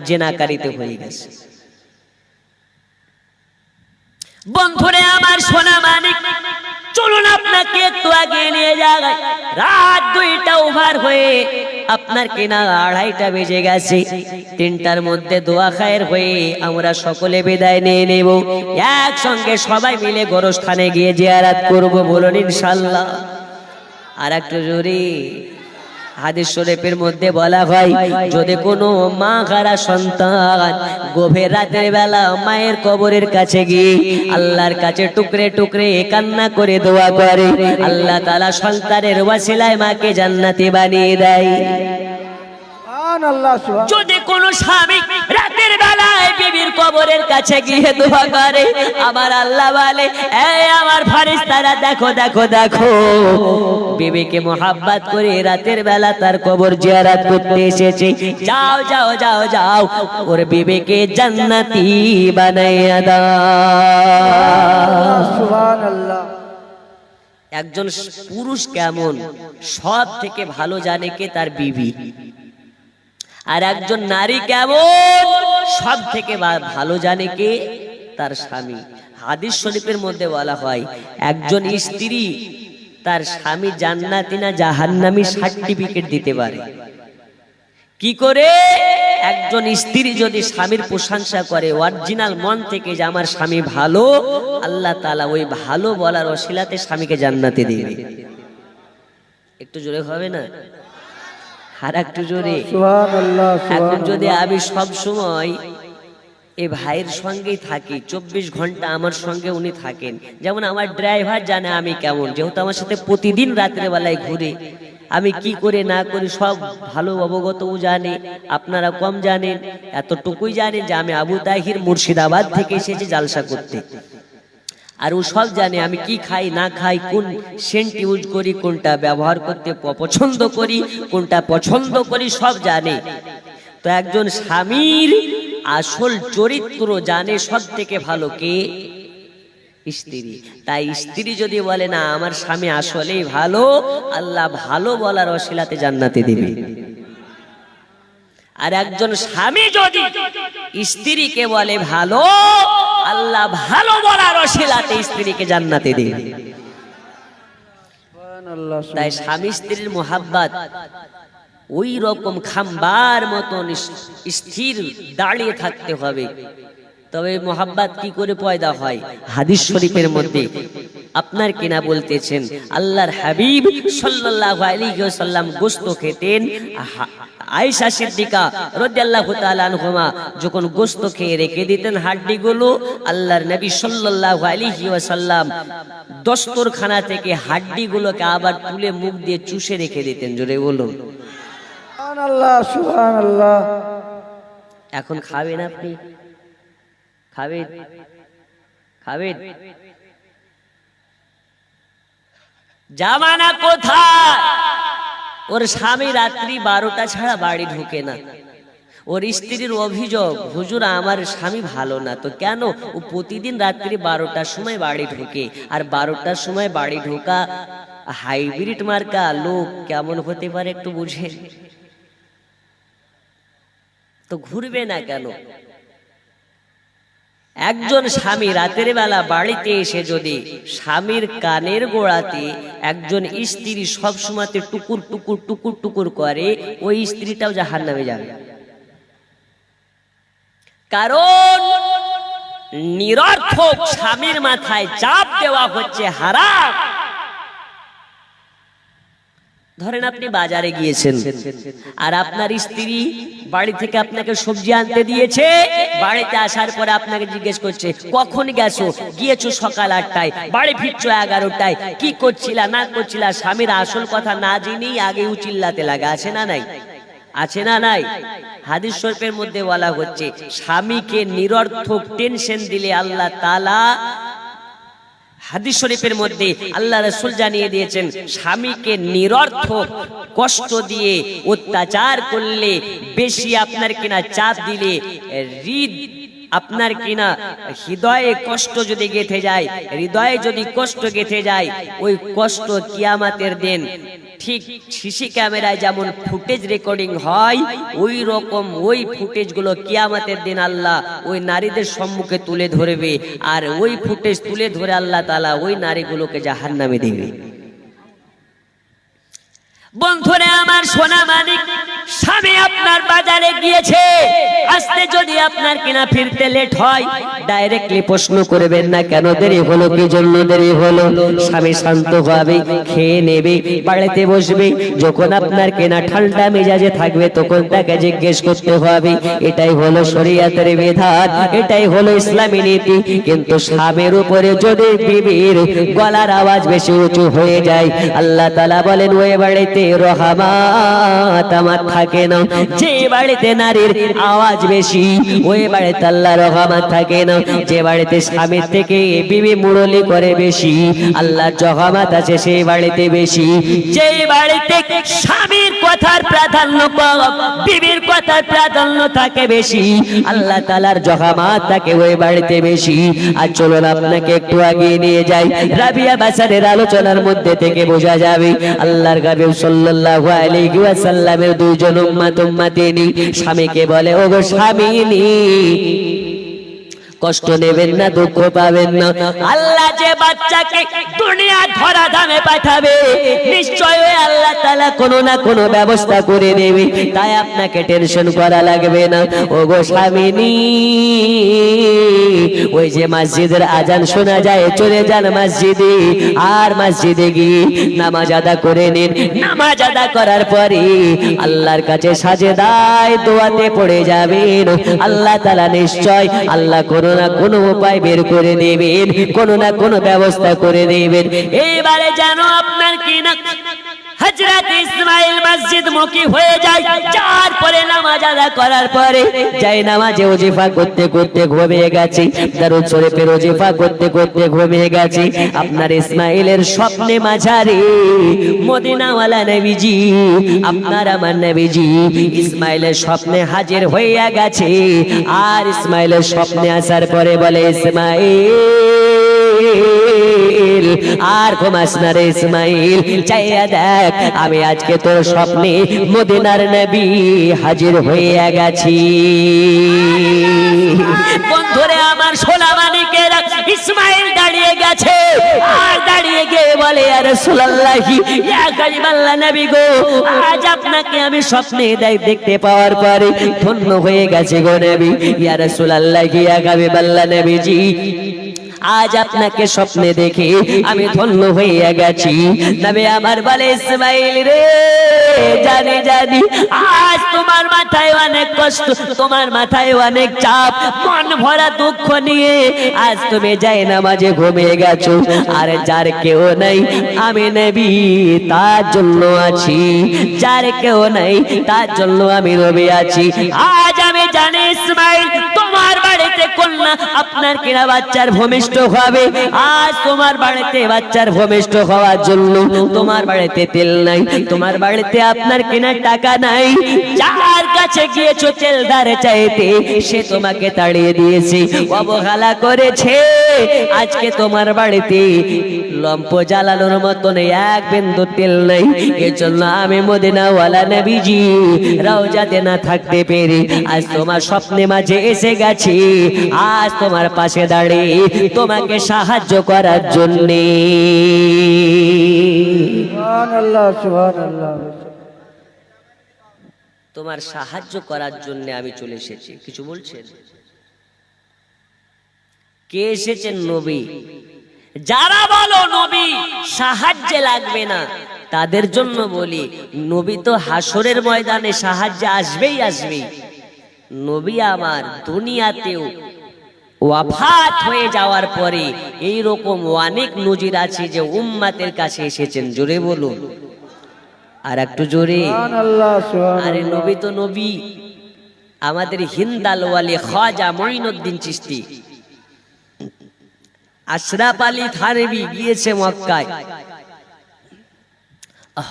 জেনাকারীতে হয়ে গেছে। বন্ধুরে আমার সোনা মানিক, চলুন আপনাকে একটু আগে নিয়ে যাই। রাত 2টা ওভার হয়ে আপনার কেনা 2:30টা বেজে গেছে। 3টার মধ্যে দোয়া খায়ের হয়ে আমরা সকলে বিদায় নিয়ে নেব। একসঙ্গে সবাই মিলে গোরস্থানে গিয়ে জিয়ারত করব, বলুন ইনশাআল্লাহ। আর একটু জোরে। হাদিস শরীফের মধ্যে বলা হয়, যদি কোনো মা হারা সন্তান গভীর রাতের বেলা মায়ের কবরের কাছে গিয়ে আল্লাহর কাছে টুকরে টুকরে কান্না করে দোয়া করে, আল্লাহ তাআলা সন্তানের ওয়াসিলায় মাকে জান্নাতি বানিয়ে দেয়। যদি কোনো স্বামী রাতের বেলায় বিবির কবরের কাছে গিয়ে দোয়া করে। আমার আল্লাহ বলে, এই আমার ফেরেশতারা দেখো দেখো দেখো, বিবিকে মোহাব্বত করে রাতের বেলা তার কবর জিয়ারত করতে এসেছে। যাও যাও যাও যাও, ওর বিবিকে জান্নাতি বানাইয়া দাও। সুবহানাল্লাহ। একজন পুরুষ কেমন সব থেকে ভালো জানে কে? তার বিবি। আর একজন নারী কেমন সব থেকে ভালো জানে কে? তার স্বামী। হাদিস শরীফের মধ্যে বলা হয়, একজন স্ত্রী তার স্বামী জান্নাতি না জাহান্নামী সার্টিফিকেট দিতে পারে। কি করে? একজন স্ত্রী যদি স্বামীর প্রশংসা করে অরিজিনাল মন থেকে যে আমার স্বামী ভালো, আল্লাহ তাআলা ওই ভালো বলার ওসিলাতে স্বামীকে জান্নাতে দেবে। একটু জোরে হবে না? আর একটু জোরে। সুবহানাল্লাহ। এখন যদি আমি সব সময় এই ভাইয়ের সঙ্গেই থাকি, 24 ঘন্টা আমার সঙ্গে উনি থাকেন, যেমন আমার ড্রাইভার জানে আমি কেমন, যেহেতু আমার সাথে প্রতিদিন রাত্রে বেলায় ঘুরে, আমি কি করে না করি সব ভালো অবগতও জানে। আপনারা কম জানেন, এতটুকুই জানেন যে আমি আবু তাহির মুর্শিদাবাদ থেকে এসেছি জালসা করতে। আর ও সব জানে আমি কি খাই না খাই, কোন সেন্ট ইউজ করি, কোনটা ব্যবহার করতে পছন্দ করি, কোনটা পছন্দ করি, সব জানে। তো একজন স্বামীর আসল চরিত্র জানে সব থেকে ভালো কে? স্ত্রী। তাই স্ত্রী যদি বলে না আমার স্বামী আসলেই ভালো, আল্লাহ ভালো বলার ওসিলাতে জান্নাতে দেবে। আর একজন স্বামী যদি স্ত্রীকে বলে ভালো, আল্লাহ ভালো বলার ওসিলাতে স্ত্রীকে জান্নাতে দেবে। সুবহানাল্লাহ। তাই স্বামী স্ত্রীর মোহাব্বত ওই রকম খাম্বার মতন স্থির দাঁড়িয়ে থাকতে হবে। তবে মোহাব্বত কি করে পয়দা হয়? হাদিস শরীফের মধ্যে আপনার কিনা বলতেছেন, আল্লাহর হাবিব সাল্লাল্লাহু আলাইহি ওয়াসাল্লাম গোশত খেতেন। আয়েশা সিদ্দিকা রাদিয়াল্লাহু তাআলা আনহুমা যখন গোশত খেয়ে রেখে দিতেন হাড্ডিগুলো, আল্লাহর নবী সাল্লাল্লাহু আলাইহি ওয়াসাল্লাম দস্তরখানা থেকে হাড্ডিগুলোকে আবার তুলে মুখ দিয়ে চুষে রেখে দিতেন। জোরে বলুন সুবহানাল্লাহ। সুবহানাল্লাহ। এখন খাবেন আপনি? খাবেন? খাবেন? জামানা কোথায়? ওর স্বামী রাত্রি 12টা ছাড়া বাড়ি ঢোকে না। ওর স্ত্রীর অভিযোগ, হুজুর আমার স্বামী ভালো না। তো কেন? ও প্রতিদিন রাত্রি 12টার সময় বাড়ি ঢোকে। আর 12টার সময় বাড়ি ঢোকা হাইব্রিড মার্কা লোক কেমন হতে পারে একটু বুঝেন তো। ঘুরবে না কেন? একজন স্বামী রাতের বেলা বাড়িতে এসে যদি স্বামীর কানের গোড়াতে একজন স্ত্রী সব সময়তে টুকুর টুকুর টুকুর টুকুর করে, ওই স্ত্রীটাও জাহান্নামে যাবে। কারণ নিরর্থক স্বামীর মাথায় চাপ দেওয়া হচ্ছে হারাম। ধরেন আপনি বাজারে গিয়েছেন আর আপনার স্ত্রী বাড়ি থেকে আপনাকে সবজি আনতে দিয়েছে, বাড়িতে আসার পরে আপনাকে জিজ্ঞেস করছে কখন গেছো? গিয়েছো সকাল 8টায়, বাড়ি ফিরছো 11টায়, কি করছিলা না করছিলা? স্বামীর আসল কথা না জেনেই আগে চিল্লাতে লাগে। আছে না নাই? আছে না নাই? হাদিস শরীফের মধ্যে বলা হচ্ছে স্বামীকে নিরর্থক টেনশন দিলে আল্লাহ তাআলা, হাদিস শরীফের মধ্যে আল্লাহ রাসূল জানিয়ে দিয়েছেন স্বামীকে নিরর্থক কষ্ট দিয়ে অত্যাচার করলে, বেশি আপনার কিনা চাপ দিলে, আপনার কিনা হৃদয়ে কষ্ট যদি গেঁথে যায়, হৃদয়ে যদি কষ্ট গেঁথে যায়, ওই কষ্ট কিয়ামতের দিন ঠিক সিসি ক্যামেরায় যেমন ফুটেজ রেকর্ডিং হয়, ওই রকম ওই ফুটেজ গুলো কিয়ামতের দিন আল্লাহ ওই নারীদের সম্মুখে তুলে ধরবে। আর ওই ফুটেজ তুলে ধরে আল্লাহ তাআলা ওই নারীগুলোকে জাহান্নামে দেবে। বন্ধুরে আমার সোনা মানিক, স্বামী আপনার বাজারে গিয়েছে, আসতে যদি আপনার কিনা ফিরতে লেট হয়, ডাইরেক্টলি প্রশ্ন করবেন না কেন দেরি হলো, কি জন্য দেরি হলো। স্বামী শান্ত হবে, খেয়ে নেবে, বাড়িতে বসবে। যখন আপনার কিনা ঠান্ডা মেজাজে থাকবে তখন তাকে জিজ্ঞেস করতে হবে। এটাই হলো শরীয়তের বিধান, এটাই হলো ইসলামী নীতি। কিন্তু স্বামীর উপরে যদি বিবির গলার আওয়াজ বেশি উঁচু হয়ে যায়, আল্লাহ তাআলা বলেন ওই বাড়িতে রহমত আমার থাকে না, যে বাড়িতে নারীর আওয়াজ বেশি ওই বাড়িতে আল্লাহর রহমত থাকে না, যে বাড়িতে স্বামীর থেকে বিবি মুরলি করে বেশি আল্লাহর রহমত আছে সেই বাড়িতে বেশি। যে বাড়িতে স্বামীর কথার প্রাধান্য কম বিবির কথার প্রাধান্য থাকে বেশি আল্লাহ তাআলার রহমত থাকে ওই বাড়িতে বেশি। আর চলুন আপনাকে একটু আগিয়ে নিয়ে যাই, রাবিয়া বাসারের আলোচনার মধ্যে থেকে বোঝা যাবে আল্লাহর হাবিব সাল্লাল্লাহু আলাইহি ওয়াসাল্লামের দুইজন উম্মতিনী স্বামীকে বলে, ওগো স্বামীনি কষ্ট নেবেন না, দুঃখ পাবেন না, আল্লাহ যে বাচ্চাকে দুনিয়া ধরা ধামে পাঠাবে নিশ্চয়ই আল্লাহ তাআলা কোনো না কোনো ব্যবস্থা করে দেবে, তাই আপনাকে টেনশন করা লাগবে না। ওগো স্বামীনি ওই যে মসজিদের আজান শোনা যায় চলে যান মসজিদে, আর মসজিদে গিয়ে নামাজ আদা করে নিন। নামাজ আদা করার পরে আল্লাহর কাছে সাজেদায় দোয়াতে পড়ে যাবেন, আল্লাহ তাআলা নিশ্চয় আল্লাহ কোনো না কোনো উপায় বের করে দেবেন, কোনো না কোনো ব্যবস্থা করে দেবেন। এইবারে যেন আপনার কি না হযরত ইসমাইল মসজিদ মুখী হয়ে যায়, যার পরে নামাজ আদা করার পরে যাই নামাজে ওজিফা করতে করতে ঘুমিয়ে গেছে, দরুদ শরীফের ওজিফা করতে করতে ঘুমিয়ে গেছে। আপনার ইসমাইলের স্বপ্নে মাঝারে মদিনাওয়ালা নবীজি আপনার আমার নবীজি ইসমাইলের স্বপ্নে হাজির হইয়া গেছে। আর ইসমাইলের স্বপ্নে আসার পরে বলে, ইসমাইল আর ঘুমাস না রে ইসমাইল, চাইয়া দেখ আমি আজকে তোর স্বপ্নে মদিনার নবী হাজির হইয়া গেছি। বন্ধুরে আমার সোনা মানিকেরা, ইসমাইল দাঁড়িয়ে গেছে আর দাঁড়িয়ে গিয়ে বলে, ইয়া রাসূলুল্লাহি ইয়া কারিমাল্লাহ নবী গো, আজ আপনাকে আমি স্বপ্নে দেখতে পাওয়ার পরে ধন্য হয়ে গেছে গো নবী। ইয়া রাসূলুল্লাহি ইয়া কারিমাল্লাহ নবীজি আজ আপনাকে স্বপ্নে দেখে আমি ধন্য হয়ে গেছি। নবী আমার বলে, ইসমাইল রে জানি জানি আজ তোমার মাথায় অনেক কষ্ট, তোমার মাথায় অনেক চাপ, মন ভরা দুঃখ নিয়ে আজ তুমি যাই নামাজে ঘুমিয়ে গেছো। আর যার কেউ নাই আমি নবী তার জন্য আছি, যার কেউ নাই তার জন্য আমি নবী আছি। আজ আমি জানি ইসমাইল তোমার বাড়িতে কন্যা আপনার কিনা বাচ্চার ভূমিষ্ঠ হবে। আজ তোমার বাড়িতে বাচ্চার ভূমিষ্ঠ হওয়ার জন্য তোমার বাড়িতে তেল নাই, তোমার বাড়িতে আপনার কিনা টাকা নাই, যার কাছে গিয়েছো তেল ধারে চাইতে সে তোমাকে তাড়িয়ে দিয়েছে, অবহেলা করেছে। আজকে তোমার বাড়িতে লম্প জ্বালানোর মতন এক বিন্দু তেল নাই, এজন্য আমি মদিনাওয়ালা নবীজি রওজাতে না থাকতে পেরে আজ তোমার স্বপ্নে মাঝে এসে গেছি, আজ তোমার পাশে দাঁড়িয়ে তোমাকে সাহায্য করার জন্যে। সুবহানাল্লাহ সুবহানাল্লাহ। তোমার সাহায্য করার জন্য আমি চলে এসেছি। কিছু বলছেন? কে এসেছেন? নবী। যারা বলো নবী সাহায্যে লাগবে না তাদের জন্য বলি, নবী তো হাসরের ময়দানে সাহায্যে আসবেই আসবেই। নবী আমার দুনিয়াতেও ওয়াফাত হয়ে যাওয়ার পরে এই রকম অনেক নজির আছে যে উম্মতের কাছে এসেছেন। জোরে বলুন, আর একটু জোরে। সুবহানাল্লাহ সুবহানাল্লাহ। আরে নবী তো নবী। আমাদের হিন্দাল ওয়ালি খাজা মঈনুদ্দিন চিশতি, আশরাফ আলী থানভী গিয়েছে মক্কায়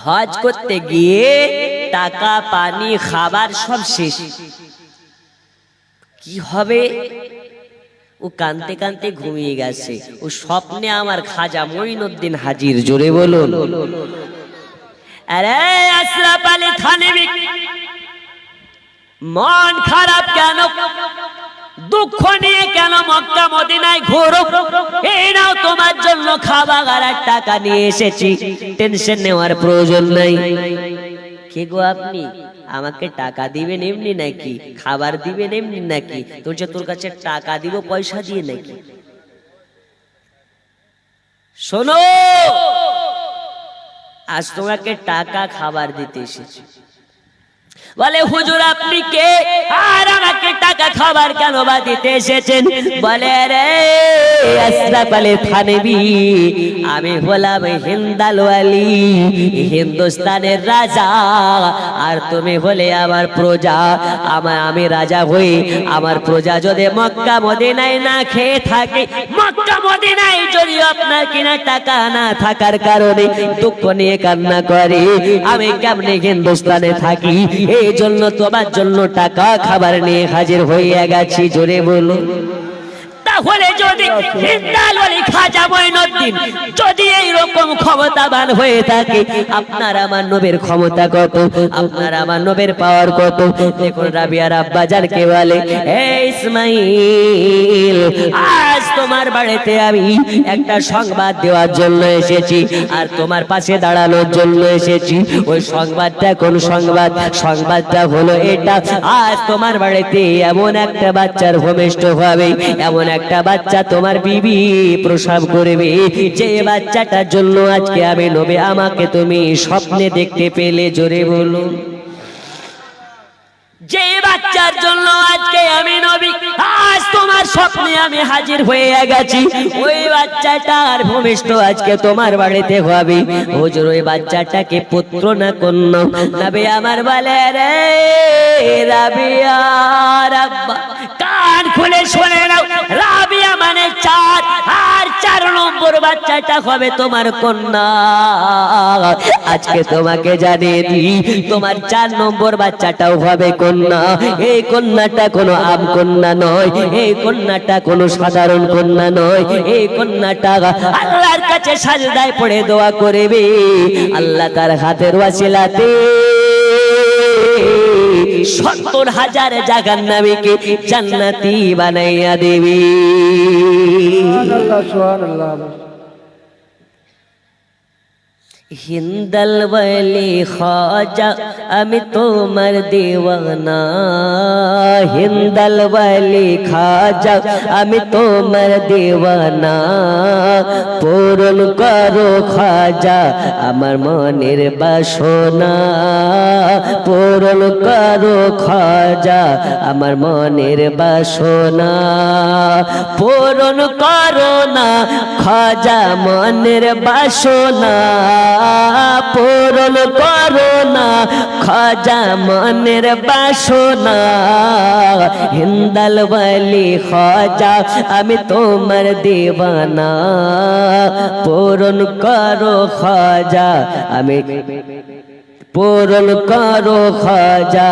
হজ করতে গিয়ে, টাকা পানি খাবার সব শেষ, কি হবে? ও কানতে কানতে ঘুমিয়ে গেছে। ও স্বপ্নে আমার খাজা মঈনুদ্দিন হাজির। জোরে বলুন। আরে আশরাফ আলী থানভী মন খারাপ কেন, দুঃখ নিয়ে কেন মক্কা মদিনায় ঘোরো? এই নাও তোমার জন্য খাবার আর টাকা নিয়ে এসেছি, টেনশন নেওয়ার প্রয়োজন নাই। কে গো আপনি? আমাকে টাকা দিবেন এমনি নাকি খাবার দিবেন এমনি নাকি? তোর কাছে টাকা দিব পয়সা দিয়ে নাকি? শোনো, আজ তোমাকে টাকা খাবার দিতে এসেছি। বলে হুজুর আপনি কে আর আমাকে টাকা খাবার কেন বা দিতে এসেছেন? বলে রে আশরাফ আলী থানভী, আমি হলাম হিন্দাল ওয়ালি, হিন্দুস্তানের রাজা, আর তুমি হলে আমার প্রজা। আমি রাজা হই, আমার প্রজা যদি মক্কা মদিনায় না খেয়ে থাকে, মক্কা মদিনায় যদি আপনার কিনা টাকা না থাকার কারণে দুঃখ নিয়ে কান্না করে, আমি কেমনে হিন্দুস্তানে থাকি? এই জন্য তোমার জন্য টাকা খাবার নিয়ে হাজির হয়ে গেছি। জোরে বলো। তাহলে যদি হিন্দাল ওয়ালি খাজা মঈনুদ্দিন যদি এইরকম ক্ষমতাবান হয়ে থাকে, আপনার আমার নবীর ক্ষমতা কত, আপনার আমার নবীর পাওয়ার কত? দেখুন রাবিয়ার আব্বাজানকে বলে, হে ইসমাইল, আজ তোমার বাড়িতে আমি একটা সংবাদ দেওয়ার জন্য এসেছি, আর তোমার পাশে দাঁড়ানোর জন্য এসেছি। ওই সংবাদটা কোন সংবাদ? সংবাদটা হলো এটা, আজ তোমার বাড়িতে এমন একটা বাচ্চার ভূমিষ্ঠ হবে, এমন একটা বাচ্চা তোমার বিবি প্রসব করবে, যে বাচ্চাটার জন্য আজকে আমি নবী, আমাকে তুমি স্বপ্নে দেখতে পেলে। জোরে বলো। যে বাচ্চার জন্য আজকে আমি নবী, আজ তোমার স্বপ্নে আমি হাজির হয়ে গেছি, ওই বাচ্চাটার ভূমিষ্ঠ আজকে তোমার বাড়িতে হবে। হুজুর ওই বাচ্চাটাকে পুত্র না কন্যা? নবী আমার বলে, রে রাবিয়া রাব্বা, কান খুলে শুনে নাও, রাবিয়া মানে 4, আর 4 নম্বর বাচ্চাটা হবে তোমার কন্যা। আজকে তোমাকে জানিয়ে দিই, তোমার 4 নম্বর বাচ্চাটাও হবে কন্যা। এই কন্যাটা কোনো আম কন্যা নয়, এই কন্যাটা কোনো সাধারণ কন্যা নয়, এই কন্যাটা আল্লাহর কাছে সাজদায় পড়ে দোয়া করবে, আল্লাহ তার হাতের ওয়াসিলাতে 70,000 জাহান্নামীকে জান্নাতি বানাইয়া দেবে। সুবহানাল্লাহ, সুবহানাল্লাহ। হিন্দাল ওয়ালি খাজা, আমি তোমার দেওয়ানা, হিন্দাল ওয়ালি খাজা, আমি তোমার দেওয়ানা, পূরণ করো খাজা আমার মনের বাসনা, পূরণ করো খাজা আমার মনের বাসনা, পূরণ করো না খাজা মনের বাসনা, পূরণ করো না খাজা মনের বাসনা, হিন্দাল ওয়ালি খাজা আমি তোমার দেওয়ানা, পূরণ করো খাজা, আমি পূরণ করো খাজা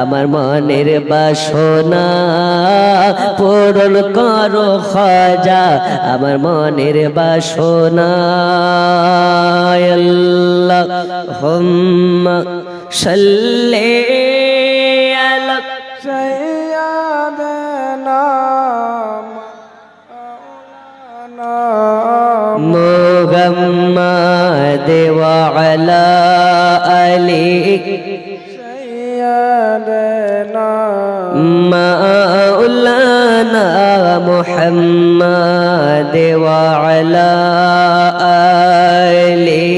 আমার মনের বাসনা, পূরণ করো খাজা আমার মনের বাসনা। আল্লাহুম্মা সাল্লি আলা সাইয়্যিদানা মুহাম্মাদ ওয়া আলা আলি সাইয়্যিদানা মাওলানা মুহাম্মাদ ওয়া আলা আলি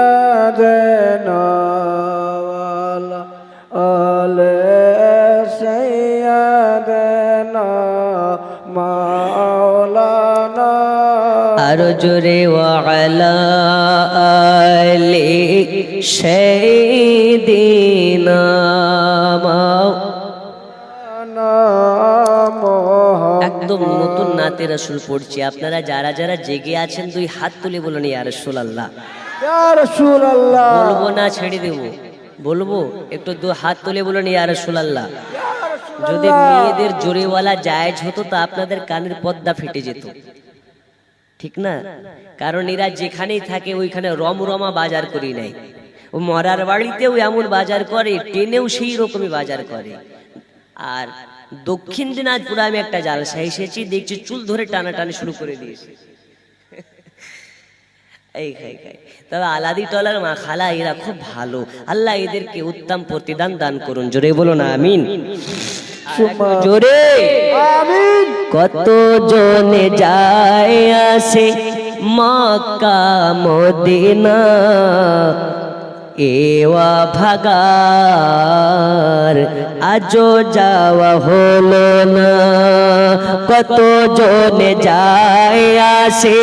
সাইয়্যিদানা ওয়ালা আলে সাইয়্যিদানা মাওলানা। আরো জোরে ওয়া আলা আলি সাইয়্যিদিনা একদম নতুন নাতে রাসূল পড়ছি। আপনারা যারা যারা জেগে আছেন 2 হাত তুলে বলুন ইয়া রাসূলুল্লাহ। ইয়া রাসূলুল্লাহ। বলবো না ছেড়ে দেব? বলবো। একটু 2 হাত তুলে বলুন ইয়া রাসূলুল্লাহ। যদি মেয়েদের জোরেওয়ালা জায়েজ হতো তা আপনাদের কানের পর্দা ফেটে যেত, ঠিক না? কারণ এরা যেখানেই থাকে ওইখানে রমরমা বাজার করি নাই। ও মরার বাড়িতেও এমন বাজার করে, ট্রেনেও সেই রকমই বাজার করে। আর দক্ষিণ দিনাজপুরে আমি একটা জালসা এসেছি, দেখছি চুল ধরে টানাটানি শুরু করে দিয়েছে। এই খাই খাই। তবে আলাদি টলার মা খালা এরা খুব ভালো, আল্লাহ এদেরকে উত্তম প্রতিদান দান করুন। জোরে বলুন আমিন। জোরে আমিন। কত জনে যায় আসে মক্কা মদিনা, এওয়া ভাগার আজও যাওয়া হলো না। কত জনে যায় আসে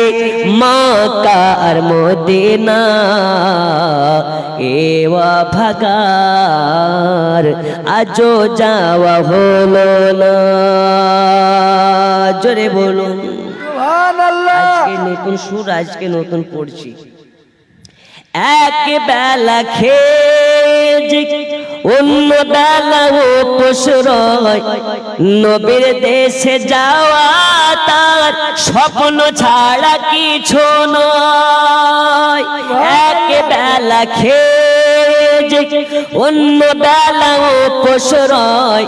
মক্কা আর মদিনা, এওয়া ভাগার আজও যাওয়া হলো না। জোরে বলুন সুবহানাল্লাহ। আজকে নতুন সুর, আজকে নতুন পড়ছি। এক বেলা খেয়ে অন্য বেলা উপোস রয়, নবীর দেশে যাওয়া তার স্বপ্ন ছাড়া কিছু নয়। এক বেলা খেয়ে অন্য বেলা উপোস রয়,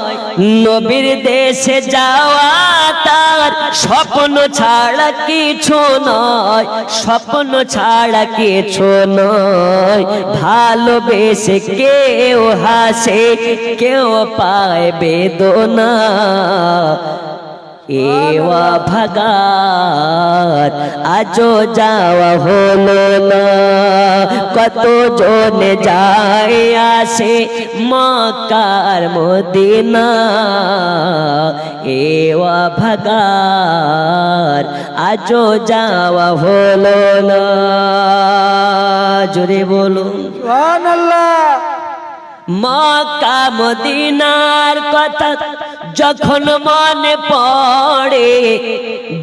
নবীর দেশে যাওয়া তার স্বপ্ন ছাড়া কিছু নয়, স্বপ্ন ছাড়া কিছু নয়। ভালোবেসে কেউ হাসে, কেউ পায় বেদনা, এওয়া ভাগার আজও যাওয়া হলো না। কত জনে যায় আসে মক্কা আর মদিনা, এওয়া ভাগার আজও যাওয়া হলো না। জোরে বলুন সুবহানাল্লাহ। মক্কা মদিনার কথা যখন মনে পড়ে,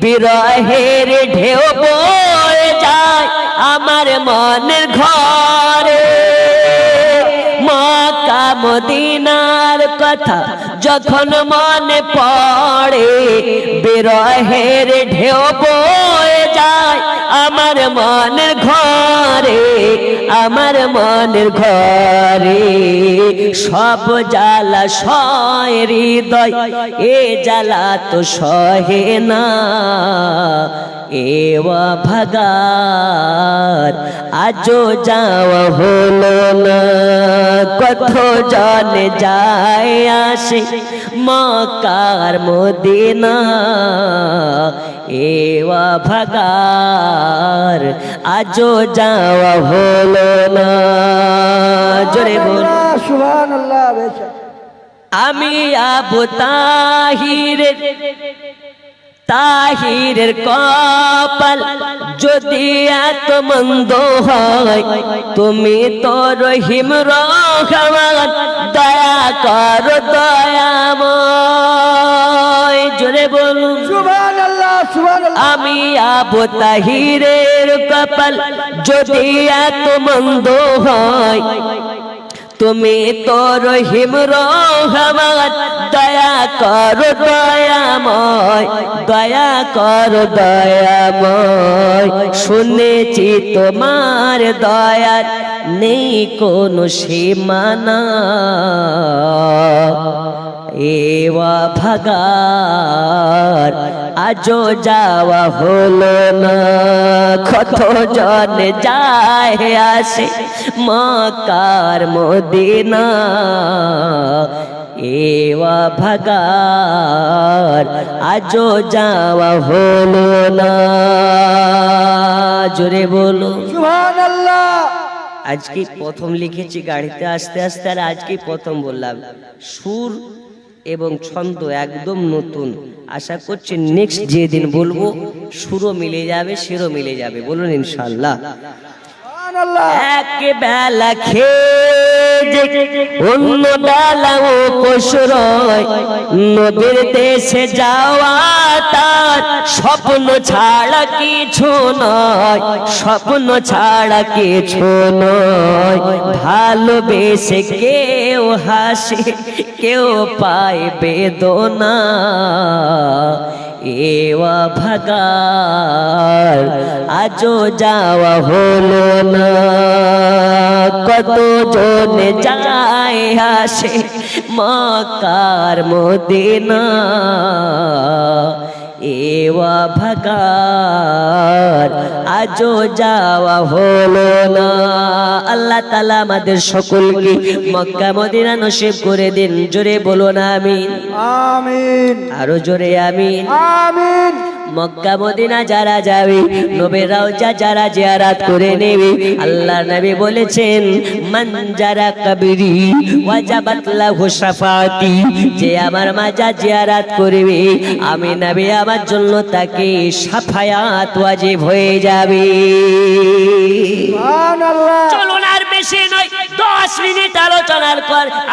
বিরহের ঢেউ বয়ে যায় আমার মনের ঘরে। মক্কা মদিনার কথা যখন মনে পড়ে, বিরহের ঢেউ বয়ে যায় আমার মনের ঘরে, আমার মনের ঘরে। সব জ্বালা সয় হৃদয়, এ জ্বালা তো সহে না, এওয়া ভাগার আজও যাওয়া হলো না। কত জনে যায় আসে মক্কা আর মদিনা, এওয়া ভাগার আজও যাওয়া হলো না। জোরে বল সুবহানাল্লাহ। বেশা আমি আবু তাহিরের, তাহিরের কপাল যদি এত মন্দ হয়, তুমি তো রহিম রহমান, দয়া কর দয়াময়। জোরে বলুন সুবহানাল্লাহ। সুবহানাল্লাহ। আমি আবু তাহিরের কপাল যদি এত মন্দ হয়, তুমি তো রহিম রহমান, দয়া কর দয়াময়, দয়া কর দয়াময়। শুনেছি তোমার দয়ার নেই কোনো সীমানা, এওয়া ভাগার আজও যাওয়া হলো না। কত জনে যায় আসে মক্কা আর মদিনা, এওয়া ভাগার আজও যাওয়া হলো না। জোরে বলো সুবহানাল্লাহ। আজকে প্রথম লিখেছি গাড়িতে আসতে আসতে, আর আজকে প্রথম বললাম। সুর এবং ছন্দ একদম নতুন। আশা করছি নেক্সট যেদিন বলবো সুরও মিলে যাবে, সুরও মিলে যাবে। বলুন ইনশাআল্লাহ। সুবহানাল্লাহ। এক বেলা খেয়ে অন্য বেলা উপোস রয়, নবীর দেশে যাওয়া তার স্বপ্ন ছাড়া কিছু নয়, স্বপ্ন ছাড়া কিছু নয়। ভালোবেসে কেউ হাসে, কেউ পায় বেদনা, এওয়া ভাগার আজও যাওয়া হলো না। কত জনে যায় আসে মক্কা আর মদিনা, এওয়া ভাগার আজও যাওয়া হলো না। আল্লাহ তাআলা আমাদের সকলকে মক্কা মদিনা নসিব করে দিন। জোরে বলুন আমিন। আমিন। আরো জোরে আমিন। আমিন। মক্কা মদিনা যারা যাবে, নবীর রওজা যারা জিয়ারত করে নেবে, আল্লাহর নবী বলেছেন মান যারা কবরি ওয়াজাবাত লাহু শাফাআতি, যে আমার মাজার জিয়ারত করবে আমি নবী আমার জন্য তাকে শাফায়াত ওয়াজিব হয়ে যাবে। সুবহানাল্লাহ। চলুন আর বেশি নয়, 10 মিনিট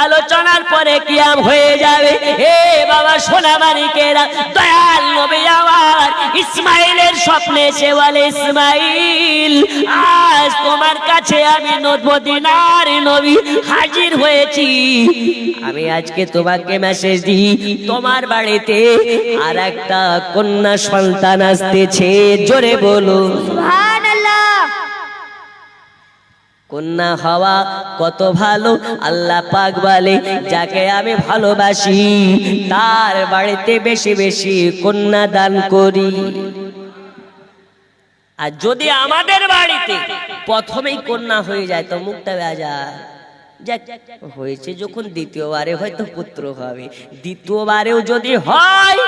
আলোচনার পরে কিয়াম হয়ে যাবে। হে বাবা সোনামানিকেরা, দয়াল নবী আমার ইসমাইলের স্বপ্নে সে বলে ইসমাইল আজ তোমার কাছে আমি মদিনার নবী হাজির হয়েছি। আমি আজকে তোমাকে মেসেজ দিই, তোমার বাড়িতে আর একটা কন্যা সন্তান আসতেছে। জোরে বলুন সুবহানাল্লাহ। কন্যা হওয়া কত ভালো, আল্লাহ পাক বলে যাকে আমি ভালোবাসি তার বাড়িতে বেশি বেশি কন্যা দান করি। আর যদি আমাদের বাড়িতে প্রথমেই কন্যা হয়ে যায় তো মুখটা বেজায়, যাক হয়েছে যখন দ্বিতীয়বারে হয়তো পুত্র হবে, দ্বিতীয়বারেও যদি হয়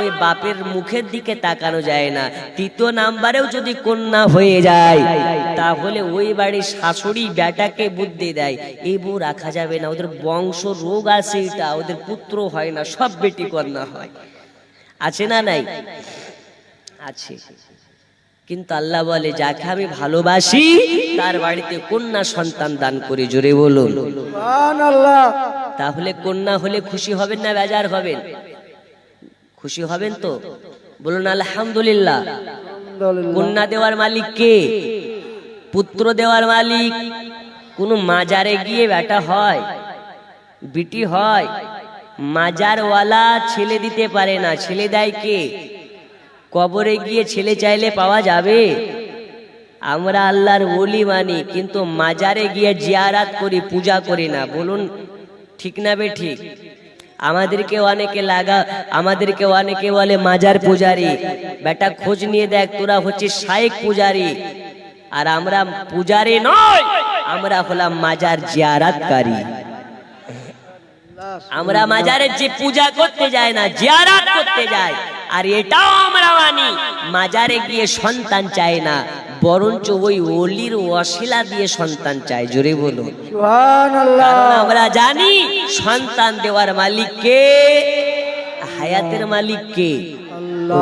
ওই বাপের মুখের দিকে তাকানো যায় না, তৃতীয় নাম্বারেও যদি কন্যা হয়ে যায় তাহলে ওই বাড়ির শাশুড়ি বেটাকে বুদ্ধি দেয় এই বউ রাখা যাবে না, ওদের বংশ রোগ আছে, এটা ওদের পুত্র হয় না, সব বেটি কন্যা হয়। আছে না নাই? আছে। কিন্তু আল্লাহ বলে যাকে আমি ভালোবাসি তার বাড়িতে কন্যা সন্তান দান করে। জোরে বলুন সুবহানাল্লাহ। তাহলে কন্যা হলে খুশি হবেন না বেজার হবেন? খুশি হবেন তো? বলুন আলহামদুলিল্লাহ। কন্যা দেওয়ার মালিক কে? পুত্র দেওয়ার মালিক কোন মাজারে গিয়ে বেটা হয়, বিটি হয়? মাজারওয়ালা ছেলে দিতে পারে না, ছেলে দেয় কে? কবরে গিয়ে ছেলে চাইলে পাওয়া যাবে? আমরা আল্লাহর ওলি মানি কিন্তু মাজারে গিয়ে জিয়ারাত করি, পূজা করি না। বলুন ঠিক না বে ঠিক? আমাদেরকে অনেকে বলে মাজার পূজারি, বেটা খোঁজ নিয়ে দেখ তোরা হচ্ছে শায়েখ পূজারি, আর আমরা পূজারি নয়, আমরা হলাম মাজার জিয়ারাতকারী। আমরা মাজারের যে পূজা করতে যায় না, জিয়ারাত করতে যায়। আর এটাও আমরা মানি মাজারে গিয়ে সন্তান চায় না, বরঞ্চ ওই ওলির ওয়াসিলা দিয়ে সন্তান চায়। জোরে বলুন সুবহানাল্লাহ। কারণ আমরা জানি সন্তান দেওয়ার মালিক কে, হায়াতের মালিক কে,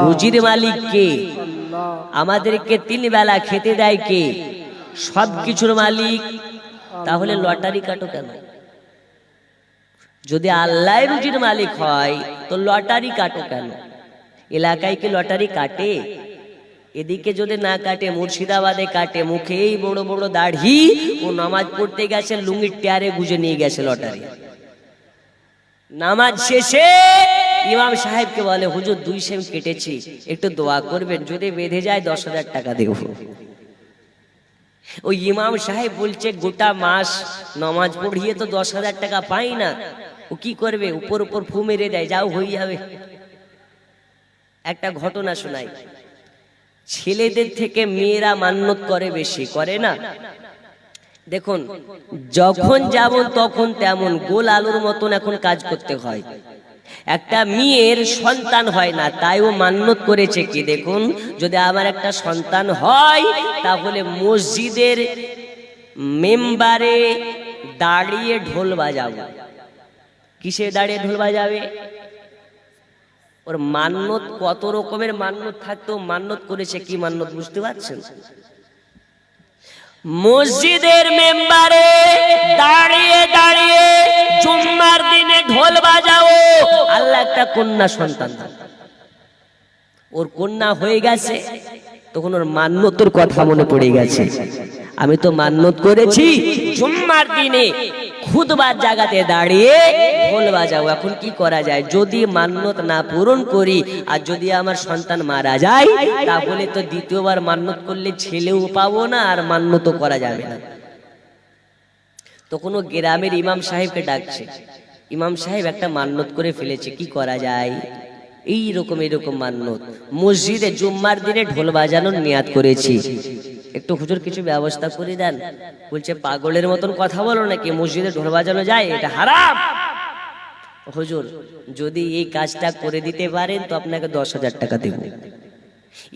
রুজির মালিক কে, আমাদেরকে 3 বেলা খেতে দেয় কে, সব কিছুর মালিক। তাহলে লটারি কাটো কেন? যদি আল্লাহ রুজির মালিক হয় তো লটারি কাটো কেন? এলাকায় কি লটারি কাটে? এদিকে যদি না কাটে মুর্শিদাবাদে কাটে। মুখে এই বড় বড় দাড়ি, ও নামাজ পড়তে গেছে লুঙ্গির টেয়ারে গুজে নিয়ে গেছে লটারি। নামাজ শেষে ইমাম সাহেবকে বলে হুজুর 2 সেম কেটেছি, একটু দোয়া করবেন, যদি বেঁধে যায় 10,000 টাকা দেব। ওই ইমাম সাহেব বলছে গোটা মাস নামাজ পড়িয়ে তো 10,000 টাকা পাই না, ও কি করবে? উপর উপর ফু মেরে দেয়, যাও হয়ে যাবে। একটা ঘটনা শোনাই, ছেলেদের থেকে মেয়েরা মান্যত করে বেশি, করে না? দেখুন যখন যেমন তখন তেমন, গোল আলুর মতন এখন কাজ করতে হয়। একটা মেয়ের সন্তান হয় না, তাই ও মান্যত করেছে কি দেখুন, যদি আমার একটা সন্তান হয় তাহলে মসজিদের মেম্বারে দাঁড়িয়ে ঢোল বাজাবো। কিসে দাঁড়িয়ে ঢোল বাজাবে? ওর মান্যত কত রকমের মান্যত থাকতো, মান্যত করেছে কি মান্যত বুঝতে পারছেন? মসজিদের মেম্বারে দাঁড়িয়ে দাঁড়িয়ে জুম্মার দিনে ঢোল বাজাও, আল্লাহ একটা কন্যা সন্তান দাও। ওর কন্যা হয়ে গেছে, তখন ওর মান্যতের কথা মনে পড়ে গেছে, আমি তো মান্যত করেছি জুম্মার দিনে খুতবার জায়গাতে দাঁড়িয়ে ঢোল বাজাও। এখন কি করা যায়? যদি মান্যত না পূরণ করি আর যদি আমার সন্তান মারা যায় তাহলে তো দ্বিতীয়বার মান্যত করলে ছেলেও পাবো না আর মান্যতও করা যাবে না। তখন ও গ্রামের ইমাম সাহেবকে ডাকছে, ইমাম সাহেব একটা মান্যত করে ফেলেছে, কি করা যায়? এইরকম মান্যত, মসজিদে জুম্মার দিনে ঢোল বাজানোর নিয়াত করেছি, একটু হুজুর কিছু ব্যবস্থা করে দেন। বলছে পাগলের মতন কথা বলো নাকি, মসজিদে ঢোল বাজানো যায়? এটা হারাম। হুজুর যদি এই কাজটা করে দিতে পারেন তো আপনাকে 10,000 টাকা দেব।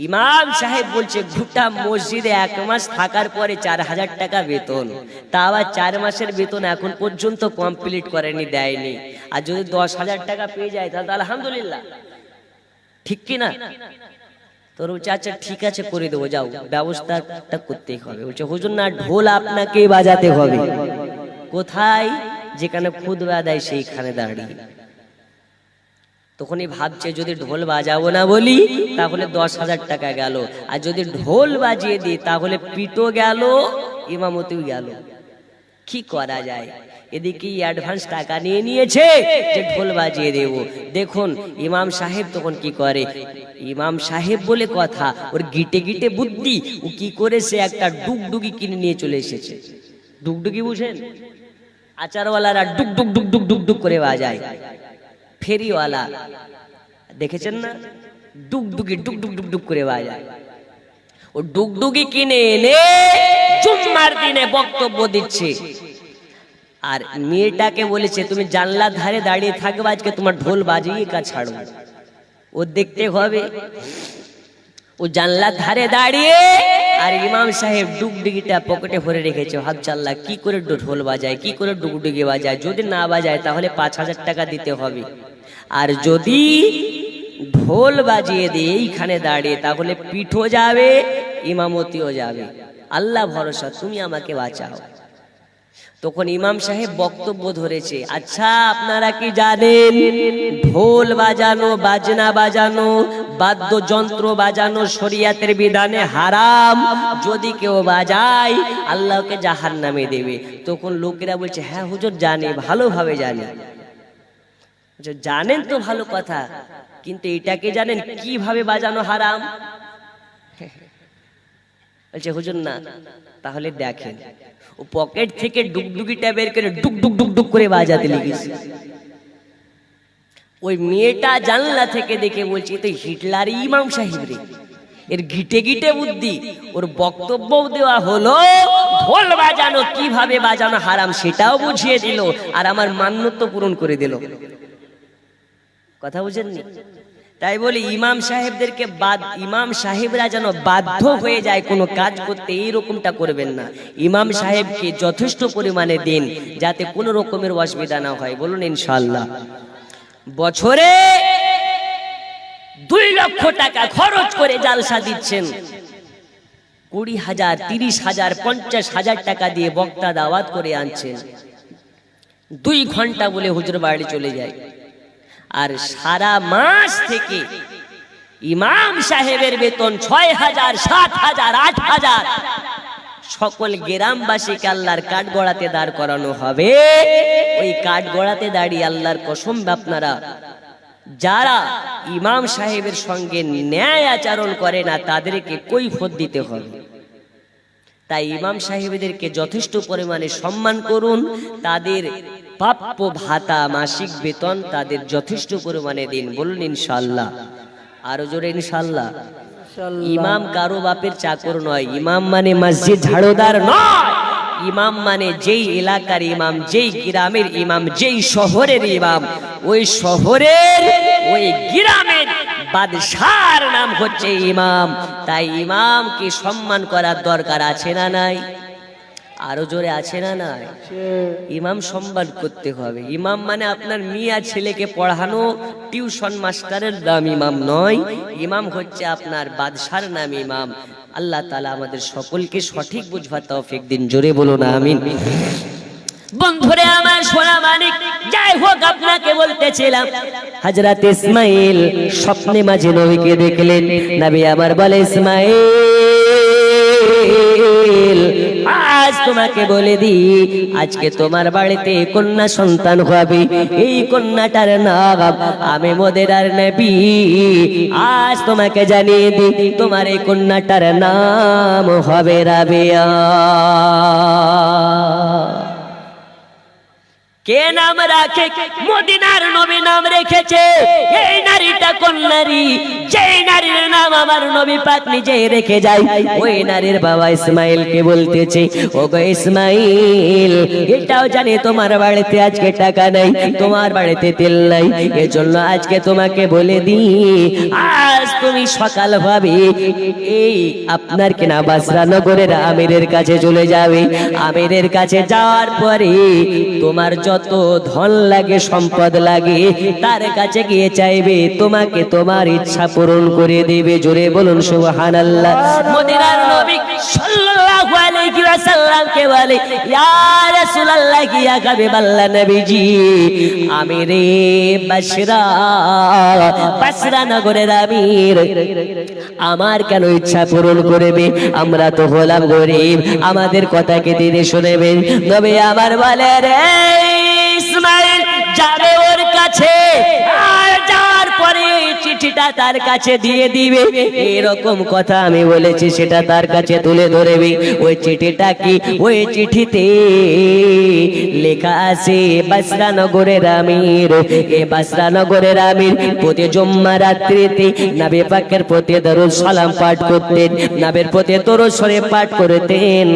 ইমাম সাহেব বলছে গোটা মসজিদে 1 মাস থাকার পরে 4000 টাকা বেতন, তা আবার 4 মাসের বেতন এখন পর্যন্ত কমপ্লিট করেনি, দেয়নি। আর যদি 10,000 টাকা পেয়ে যায় তাহলে আলহামদুলিল্লাহ, ঠিক কি না? তোর বলছে আচ্ছা ঠিক আছে করে দেবো, যাও, ব্যবস্থাটা করতেই হবে। বলছে হুজুর না, ঢোল আপনাকে বাজাতে হবে। কোথায়? যেখানে খুতবা দেয় সেইখানে দাঁড়িয়ে। তখনই ভাবছে যদি ঢোল বাজাবো না বলি তাহলে 10,000 টাকা গেল, আর যদি ঢোল বাজিয়ে দিই তাহলে পিটো গেল, ইমামতিও গেল। কি করা যায়? এদিকে অ্যাডভান্স টাকা নিয়ে নিয়েছে যে ঢোল বাজিয়ে দেব। দেখুন ইমাম সাহেব তখন কি করে, ইমাম সাহেব বলে কথা, ওর গিটে গিটে বুদ্ধি, ও কি করেছে একটা ডুগডুগি কিনে নিয়ে চলে এসেছে। ডুগডুগি বুঝেন? আচারওয়ালারা ডুগ ডুগ ডুগ ডুগ ডুগ ডুগ করে বাজায়। ফেরিওয়ালা দেখেছেন না, ডুগডুগি ডুগ ডুগ ডুগ ডুগ করে বাজায়। ও ডুগডুগি কিনে এনে জুম্মার দিনে বক্তব্য দিচ্ছে, আর মেয়েটাকে বলেছে তুমি জানলার ধারে দাঁড়িয়ে থাকবে, আজকে তোমার ঢোল বাজিয়ে কাজ ছাড়বো। ও দেখতে হবে, ও জানলার ধারে দাঁড়িয়ে, আর ইমাম সাহেব ডুগডুগিটা পকেটে ভরে রেখেছে। ভাবছে আল্লাহ কি করে ঢোল বাজায়, কি করে ডুগডুগি বাজায়, যদি না বাজায় তাহলে 5,000 টাকা দিতে হবে, আর যদি ঢোল বাজিয়ে দিয়ে এইখানে দাঁড়িয়ে তাহলে পিঠও যাবে, ইমামতিও যাবে। আল্লাহ ভরসা, তুমি আমাকে বাঁচাও। তখন ইমাম সাহেব বক্তব্য ধরেছে, আচ্ছা আপনারা কি জানেন ঢোল বাজানো, বাজনা বাজানো, বাদ্যযন্ত্র বাজানো শরিয়াতের বিধানে হারাম, যদি কেউ বাজায় আল্লাহকে জাহান্নামে দেবে। তখন লোকেরা বলছে হ্যাঁ হুজুর জানি, ভালোভাবে জানি। জানেন তো ভালো কথা, কিন্তু এটাকে জানেন কিভাবে বাজানো হারাম? বলছে হুজুর না, তাহলে দেখেন। ও পকেট থেকে ডুগডুগিটা বের করে ডুগ ডুগ ডুগ ডুগ করে বাজাতে লেগেছে। ওই মেয়েটা জানলা থেকে দেখে বলছে তো হিটলার ইমাম সাহেব রে, এর গিটে গিটে বুদ্ধি। ওর বক্তব্য দেওয়া হলো ঢোল বাজানো কিভাবে বাজানো হারাম সেটাও বুঝিয়ে দিল, আর আমার মান্যত পূরণ করে দিল। কথা বুঝেননি? তাই বলি ইমাম সাহেবদেরকে ইমাম সাহেবরা যেন বাধ্য হয়ে যায় কোনো কাজ করতে, এইরকমটা করবেন না। ইমাম সাহেবকে যথেষ্ট পরিমাণে দিন যাতে কোনো রকমের অসুবিধা না হয়। বলুন ইনশাআল্লাহ। বছরে 2 লক্ষ টাকা খরচ করে জালসা দিচ্ছেন, 20,000, 30,000, 50,000 টাকা দিয়ে বক্তা দাওয়াত করে আনছেন। 2 ঘন্টা বলে হুজুর বাড়ি চলে যায়, আর সারা মাস থেকে ইমাম সাহেবের বেতন 6,000, 7,000, 8,000। সকল গ্রামবাসীকে আল্লাহর কাঠ গড়াতে দাঁড় করানো হবে। ওই কাঠ গড়াতে দাঁড়িয়ে আল্লাহর কসম আপনারা যারা ইমাম সাহেবের সঙ্গে ন্যায় আচরণ করে না তাদেরকে কৈফিয়ত দিতে হবে। তাই ইমাম সাহেবদেরকে যথেষ্ট পরিমাণে সম্মান করুন, তাদের প্রাপ্য ভাতা, মাসিক বেতন তাদের যথেষ্ট পরিমাণে দিন। বলুন ইনশাআল্লাহ, আরো জোরে ইনশাআল্লাহ। ইমাম কারো বাপের চাকর নয়, ইমাম মানে মসজিদ ঝাড়ুদার নয়, ইমাম মানে যেই এলাকার ইমাম, যেই গ্রামের ইমাম, যেই শহরের ইমাম, ওই শহরের ওই গ্রামের বাদশার নাম হচ্ছে ইমাম। তাই ইমামকে সম্মান করার দরকার আছে না নাই? আরো জোরে আছে না নাই? ইমাম সম্মান করতে হবে। ইমাম মানে আপনার মিয়া ছেলেকে পড়ানো টিউশন মাস্টারের নাম ইমাম নয়, ইমাম হচ্ছে আপনার বাদশার নাম ইমাম। আল্লাহ তাআলা আমাদের সকলকে সঠিক বুঝবার তৌফিক দিন। জোরে বলুন আমিন। বন্ধুরে আমার সোনা মানিক, যাই হোক আপনাকে বলতেছিলাম হযরত ইসমাঈল স্বপ্নে মাঝে নবীকে দেখলেন। নবী আমার বলে ইসমাঈল আজ তোমাকে বলে দি, আজকে তোমার বাড়িতে কন্যা সন্তান হবে, এই কন্যাটার নাম আমি মদিনার নবী। আজ তোমাকে জানিয়ে দি তোমার এই কন্যাটার নাম হবে রাবেয়া। কে নাম রাখে? মদিনার নবী নাম রেখেছে। এই নারীটা কোন নারী? যেই নারীর নাম আমার নবী পাক নিজেই রেখে যায়। ওই নারীর বাবা ইসমাইলকে বলতেছে, ওগো ইসমাইল, এটাও জানি তোমার বাড়িতে আজকে টাকা নাই, তোমার বাড়িতে তেল নাই, এজন্য আজকে তোমাকে বলে দিই, আজ তুমি সকাল ভাবে এই আপনার কিনা বাসরা নগরের আমিরের কাছে চলে যাবে। আমিরের কাছে যাওয়ার পরে তোমার যত ধন লাগে, সম্পদ লাগে, তার কাছে গিয়ে চাইবে, তোমাকে তোমার ইচ্ছা পূরণ করে দেবে। জোরে বলুন সুবহানাল্লাহ। মদিনার নবী সাল্লাল্লাহু আলাইহি ওয়াসাল্লামকে বলে, ইয়া রাসূলুল্লাহ, ইয়া হাবিবাল্লাহ নবীজি, আমিরে বাসরা, বাসরা নগরের আমির আমার কেন ইচ্ছা পূরণ করবে? আমরা তো হলাম গরিব, আমাদের কথাকে দিনে শুনেবেন। নবী আমার বলে, রে ইসমাইল, যাবে ওর কাছে, আর যাওয়ার পরে চিঠিটা তার কাছে দিয়ে দিবে। এরকম কথা আমি বলেছি, সেটা তার কাছে তুলে ধরবে। ওই চিঠিটা কি? ওই চিঠিতে লেখা আছে, বাসরা নগরের আমির, এ বাসরা নগরের আমির প্রতি জুম্মা রাত্রিতে নবী পাকের প্রতি দরুদ সালাম পাঠ করতেন, নবীর প্রতি দরুদ শরীফ পাঠ করতেন।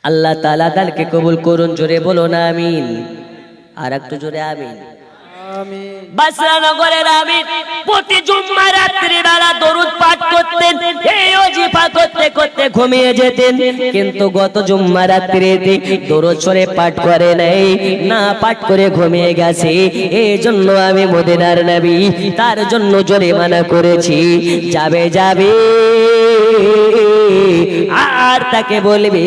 আল্লাহ তাআলা তাকে কবুল করুন। জোরে বলুন আমিন। আর একটু জোরে আমিন। বাসরা নগরের আমির প্রতি জুম্মা রাত্রি বেলা দরুদ পাঠ করতেন। এই ওজিফা করতে করতে ঘুমিয়ে যেতেন, কিন্তু গত জুম্মা রাত্রিতে দরুদ শরীফ পাঠ করে নাই, না পাঠ করে ঘুমিয়ে গেছে। এই জন্য আমি মদিনার নবী তার জন্য জরিমানা করেছি। যাবে যাবে আর তাকে বলবে,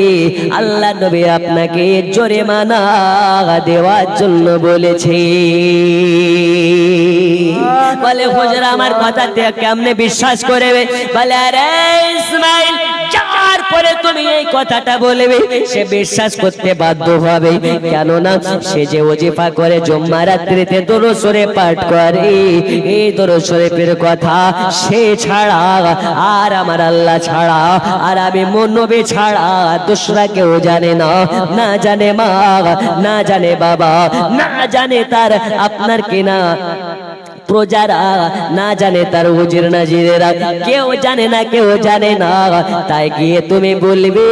আল্লাহ নবী আপনাকে জরিমানা দেওয়ার জন্য বলেছে। বলে, হুজুর আমার কথাতে কেমনে বিশ্বাস করবে? বলে, আরে ইসমাইল, যাওয়ার পরে তুমি এই কথাটা বলবে, সে বিশ্বাস করতে বাধ্য হবে। কেননা সে যে ওজিফা করে, জুম্মা রাত্রিতে দরুদ শরীফ পাঠ করে, এই দরুদ শরীফের কথা সে ছাড়া আর আমার আল্লাহ ছাড়া আর আমি নবী ছাড়া দোসরা কেউ জানে না। না জানে মা, না জানে বাবা, না জানে তার আপনার কিনা প্রজারা, না জানে তার উজির নাজিরেরা, কেউ জানে না, কেউ জানে না। তাই গিয়ে তুমি বলবে,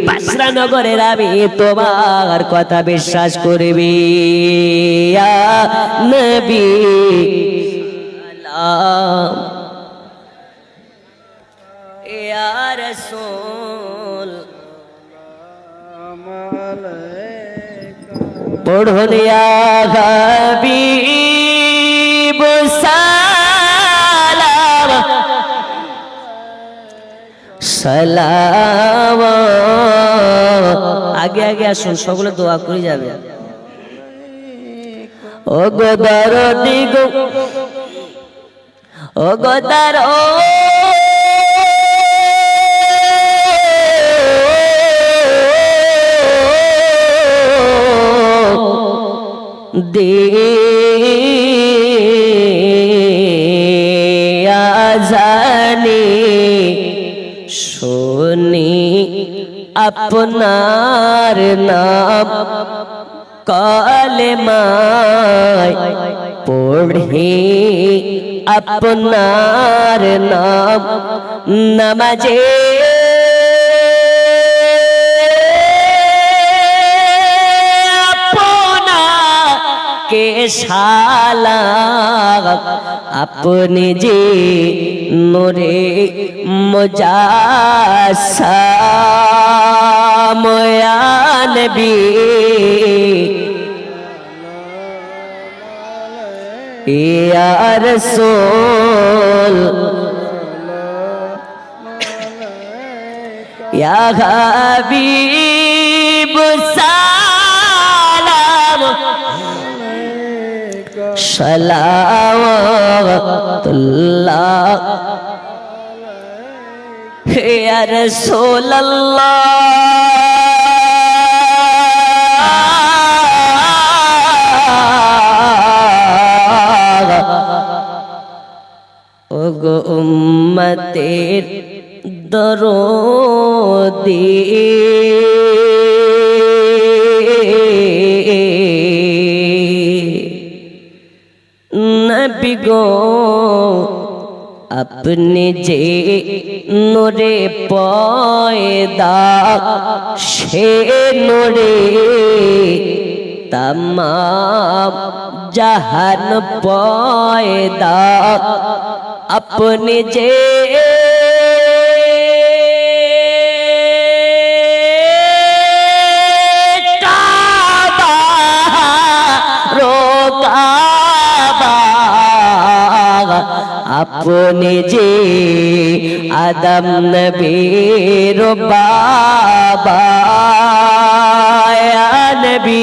বাসরা নগরের আমি তোমার কথা বিশ্বাস করবি। ইয়া নবী সালাম, ইয়া রাসূল পড়ুন, ইয়া হাবিব সালাম সালাম। আগে আগে আসুন, সকলে দোয়া করে যাবে। ও গো দরদি গো, ও গো জানি শুনি আপনার নাম, কলেমায় পড়ি আপনার নাম, নামাজে কে সালাম, আপনি যে নূরে মুজাসসাম, ইয়া নবী ইয়া রাসূল ইয়া হাবিব সালাম সালাওয়াতুল্লাহ ইয়া রাসূলুল্লাহ। ওগো উম্মতের দরদী নবী গো আপনি যে নূরে পয়দা সে নূরে तमाम जहान पयदा अपने जे काबा रोकाबा अपने जे आदम नबीर बाबा या नबी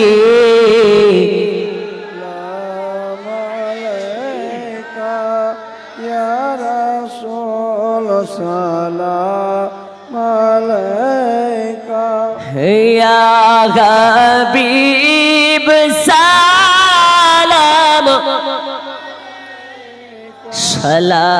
सलाम अलैका या हबीब सलाम सलावतुल्लाह